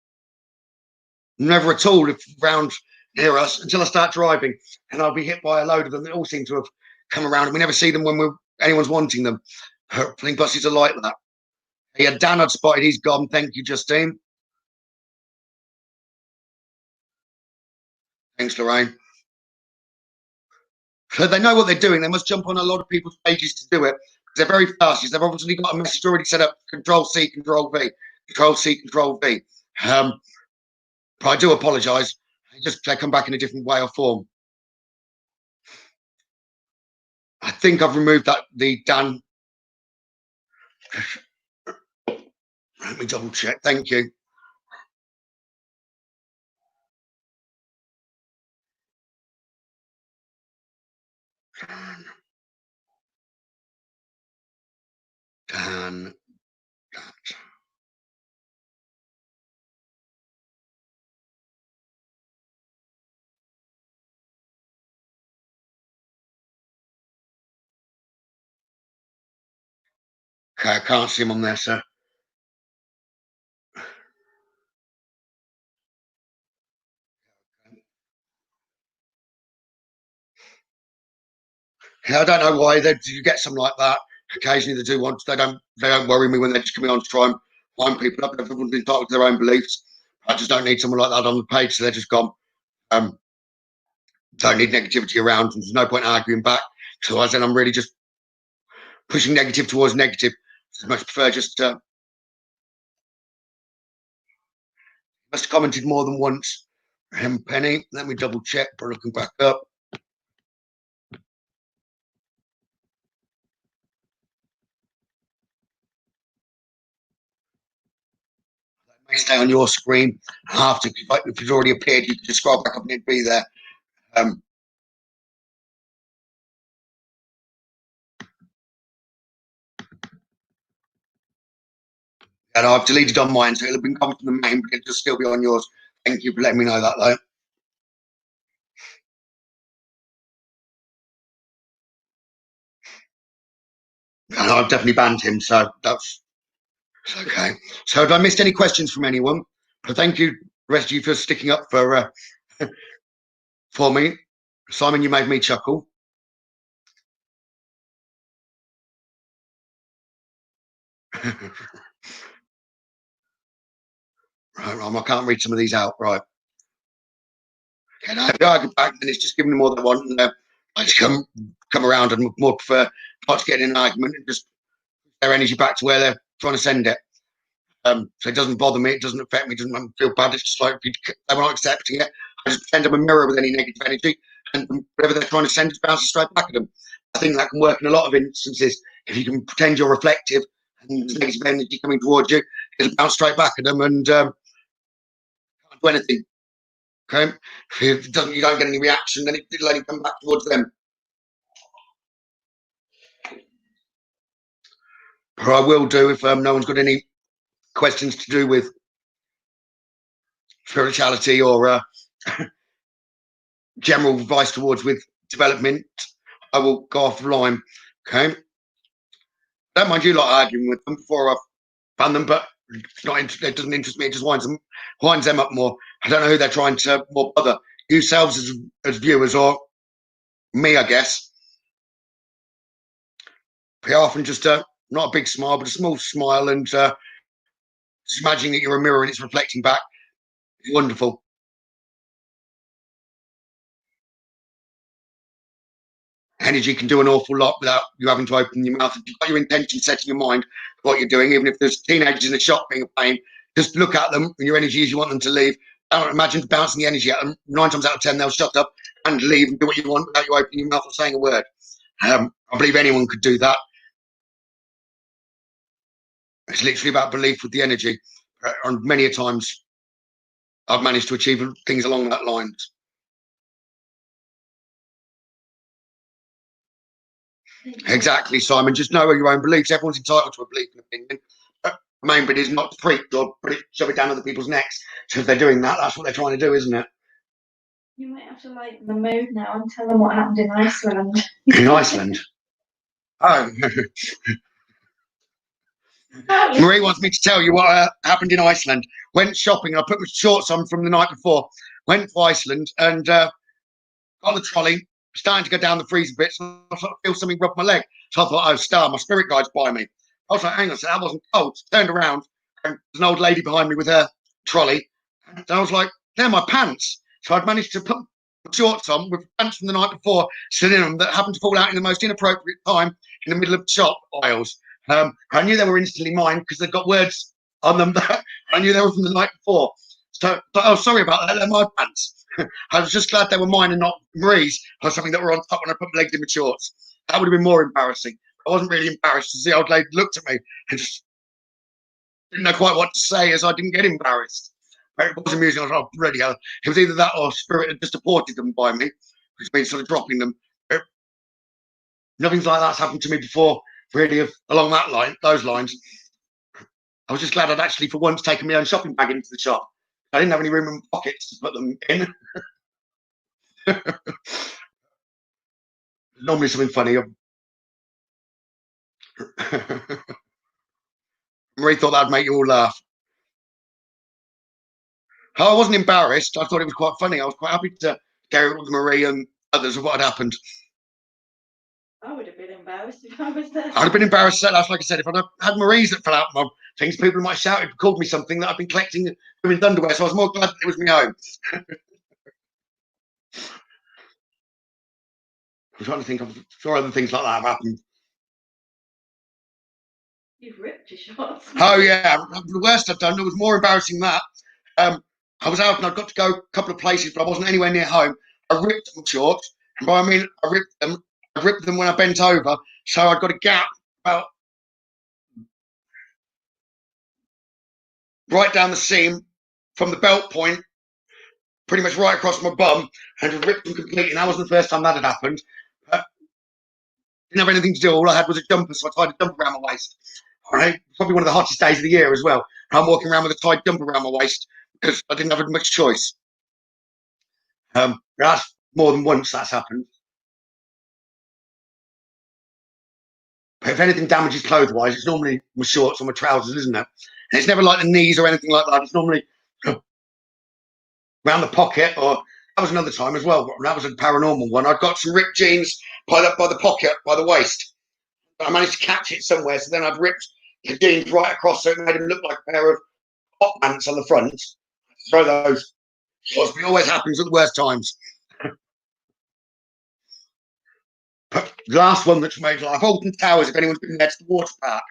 never at all round near us until I start driving, and I'll be hit by a load of them. They all seem to have come around, and we never see them when anyone's wanting them. I think buses are like that. Yeah, Dan I'd spotted. He's gone. Thank you, Justine. Thanks, Lorraine. So they know what they're doing. They must jump on a lot of people's pages to do it because they're very fast. They've obviously got a message already set up. Control C, Control V, Control C, Control V. But I do apologise. They come back in a different way or form. I think I've removed the Dan. Let me double check. Thank you. Dan. Okay, I can't see him on there, sir. Yeah, I don't know why you get something like that. Occasionally they do want. They don't worry me when they're just coming on to try and wind people up. Everyone's entitled to their own beliefs. I just don't need someone like that on the page, so they're just gone. Don't need negativity around, and there's no point arguing back. So I said I'm really just pushing negative towards negative. I much prefer just must have commented more than once. Penny, let me double check for looking back up. It may stay on your screen. After, if it's already appeared, you can just scroll back up and it'd be there. And I've deleted on mine, so it'll have been covered from the main, but it'll just still be on yours. Thank you for letting me know that, though. And I've definitely banned him, so that's okay. So, have I missed any questions from anyone? But thank you, the rest of you, for sticking up for me. Simon, you made me chuckle. Right, I can't read some of these out. Right. Okay, no, if they argue back, then it's just giving them all they want, and I just come around and more prefer not to get in an argument and just their energy back to where they're trying to send it. So it doesn't bother me, it doesn't affect me, it doesn't feel bad. It's just like if they were not accepting it, I just send them a mirror with any negative energy, and whatever they're trying to send, just bounces straight back at them. I think that can work in a lot of instances. If you can pretend you're reflective and there's negative energy coming towards you, it'll bounce straight back at them and can't do anything. Okay, if it doesn't, you don't get any reaction, then it'll only come back towards them. Or I will do if no one's got any questions to do with spirituality or general advice towards with development. I will go off the line. Okay. Don't mind you like arguing with them before I've found them, but it's not it doesn't interest me. It just winds them up more. I don't know who they're trying to more bother. Yourselves as viewers or me, I guess. They often just not a big smile, but a small smile, and just imagining that you're a mirror and it's reflecting back. It's wonderful. Energy can do an awful lot without you having to open your mouth. If you've got your intention set in your mind what you're doing, even if there's teenagers in the shop being a pain, just look at them and your energy is you want them to leave. Don't imagine bouncing the energy at them. 9 times out of 10, they'll shut up and leave and do what you want without you opening your mouth or saying a word. I believe anyone could do that. It's literally about belief with the energy. And many a times I've managed to achieve things along that lines. Exactly, Simon. Just know your own beliefs. Everyone's entitled to a belief and opinion. The main bit is not to preach or shove it down other people's necks. So if they're doing that, that's what they're trying to do, isn't it? You might have to lighten the mood now and tell them what happened in Iceland. In Iceland? Oh. Marie wants me to tell you what happened in Iceland. Went shopping. I put my shorts on from the night before. Went to Iceland and got the trolley. Starting to go down the freezing bits. And I sort of feel something rub my leg. So I thought, oh, star, my spirit guide's by me. I was like, hang on, so that wasn't cold. Turned around and there's an old lady behind me with her trolley. And I was like, they're my pants. So I'd managed to put my shorts on with pants from the night before, still in them, that happened to fall out in the most inappropriate time in the middle of shop aisles. I knew they were instantly mine because they've got words on them that I knew they were from the night before. So, but oh, sorry about that. They're my pants. I was just glad they were mine and not Marie's or something that were on top when I put my legs in my shorts. That would have been more embarrassing. I wasn't really embarrassed as the old lady looked at me and just didn't know quite what to say as I didn't get embarrassed. But it was amusing. I was like, oh, bloody hell. It was either that or Spirit had just deported them by me, which means sort of dropping them. Nothing like that's happened to me before, really, along that line, those lines. I was just glad I'd actually, for once, taken my own shopping bag into the shop. I didn't have any room in my pockets to put them in. Normally something funny. Marie thought that'd make you all laugh. I wasn't embarrassed. I thought it was quite funny. I was quite happy to go with Marie and others of what had happened. I would have been embarrassed if I was there. I'd have been embarrassed. That's like I said, if I'd had Marie's that fell out my things, people might shout, it called me something that I've been collecting women's underwear. So I was more glad it was my own. I'm trying to think of sure other things like that have happened. You've ripped your shorts. Oh yeah, the worst I've done. It was more embarrassing than that. I was out and I got to go a couple of places, but I wasn't anywhere near home. I ripped my shorts, and by I mean I ripped them when I bent over, so I got a gap about right down the seam from the belt point, pretty much right across my bum, and just ripped them completely. And that wasn't the first time that had happened. Didn't have anything to do. All I had was a jumper, so I tied a jumper around my waist. All right, probably one of the hottest days of the year as well. I'm walking around with a tied jumper around my waist because I didn't have much choice. That's more than once that's happened. But if anything damages clothes-wise, it's normally my shorts or my trousers, isn't it? And it's never like the knees or anything like that. It's normally around the pocket, or that was another time as well. That was a paranormal one. I'd got some ripped jeans by the pocket, by the waist. But I managed to catch it somewhere, so then I'd ripped the jeans right across, so it made them look like a pair of hot pants on the front. Throw those. It always happens at the worst times. But the last one that's made life, Alton Towers, if anyone's been there, to the water park.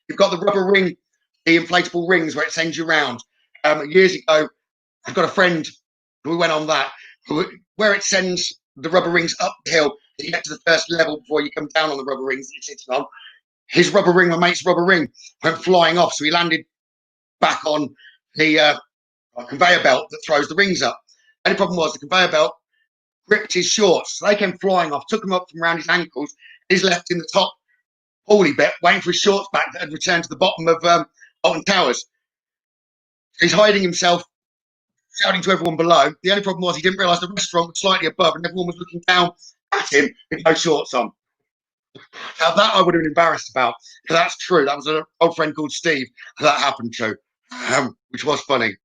You've got the rubber ring, the inflatable rings where it sends you around. Years ago, I've got a friend who went on that, where it sends the rubber rings up the hill to get to the first level before you come down on the rubber rings that you're sitting on. His rubber ring, my mate's rubber ring, went flying off, so he landed back on the conveyor belt that throws the rings up. The only problem was the conveyor belt gripped his shorts. So they came flying off, took him up from around his ankles. He's left in the top holy bit, waiting for his shorts back that had returned to the bottom of Alton Towers. He's hiding himself, shouting to everyone below. The only problem was he didn't realise the restaurant was slightly above and everyone was looking down at him with no shorts on. Now that I would have been embarrassed about, because that's true. That was an old friend called Steve that happened to, which was funny.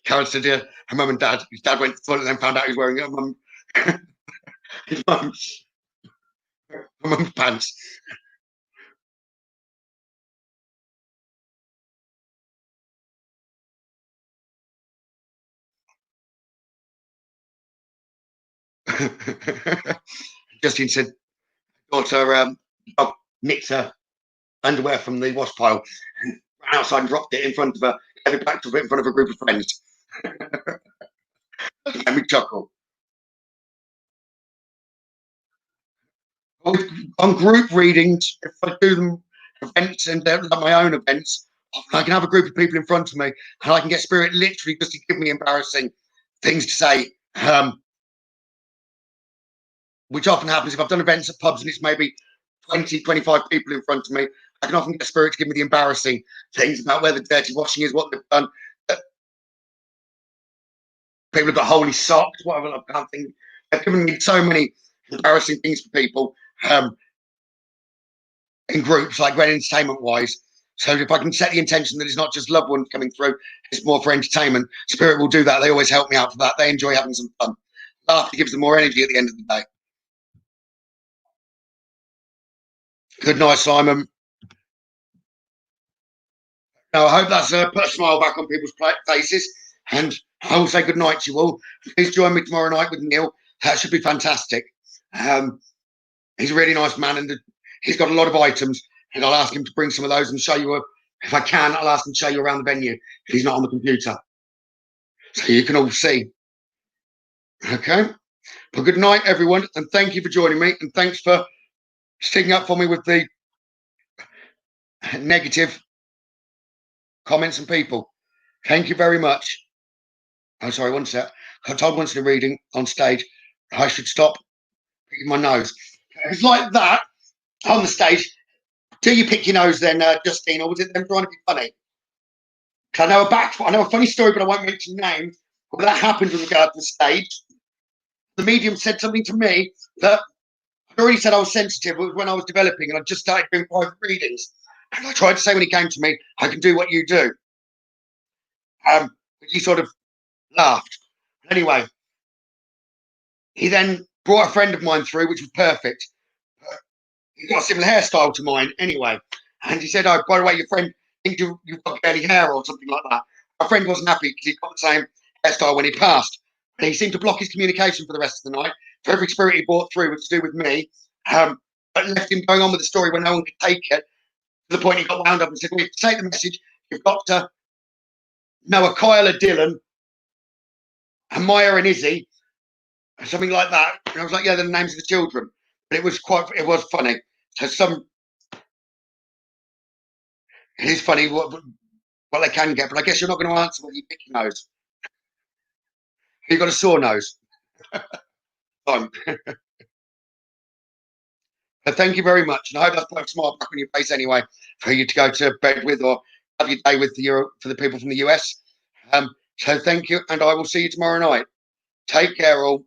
Karen said, yeah, her mum and dad. His dad went to the toilet and then found out he was wearing his mum's pants. Justine said, daughter nicked her underwear from the wash pile and ran outside and dropped it in front of her, gave it back to her in front of a group of friends. Made me chuckle. On group readings, if I do them events and my own events, I can have a group of people in front of me and I can get spirit literally just to give me embarrassing things to say, which often happens if I've done events at pubs and it's maybe 20, 25 people in front of me. I can often get spirit to give me the embarrassing things about where the dirty washing is, what they've done. People have got holy socks, whatever. I can't think. They've given me so many embarrassing things for people in groups, like great entertainment wise. So if I can set the intention that it's not just loved ones coming through, it's more for entertainment. Spirit will do that. They always help me out for that. They enjoy having some fun. Laughter gives them more energy at the end of the day. Good night, Simon. Now, I hope that's put a smile back on people's faces. And I will say good night to you all. Please join me tomorrow night with Neil. That should be fantastic. He's a really nice man and he's got a lot of items. And I'll ask him to bring some of those and show you, if I can, I'll ask him to show you around the venue if he's not on the computer. So you can all see. Okay. Well, good night, everyone. And thank you for joining me. And thanks for sticking up for me with the negative comments and people. Thank you very much. Oh, sorry, one sec. I told once in a reading on stage I should stop picking my nose. It's like that on the stage. Do you pick your nose then, Justine, or was it them trying to be funny? Because I know a funny story, but I won't mention names. But that happened with regard to the stage. The medium said something to me that I'd already said I was sensitive. It was when I was developing and I just started doing private readings. And I tried to say when he came to me, I can do what you do. He sort of laughed. Anyway, he then brought a friend of mine through, which was perfect. He's got a similar hairstyle to mine anyway. And he said, oh, by the way, your friend thinks you've got curly hair or something like that. My friend wasn't happy because he'd got the same hairstyle when he passed. He seemed to block his communication for the rest of the night. For every spirit he brought through was to do with me, but left him going on with the story when no one could take it, to the point he got wound up and said, well, to take the message, you've got to know a Kyle, a Dylan, and Maya and Izzy, something like that. And I was like, yeah, they're the names of the children. But it was funny. So it is funny what they can get, but I guess you're not going to answer what you think your nose. You got a sore nose. Fine. But thank you very much, and I hope that's put a smile back on your face anyway for you to go to bed with or have your day with for the people from the US. So thank you, and I will see you tomorrow night. Take care, all.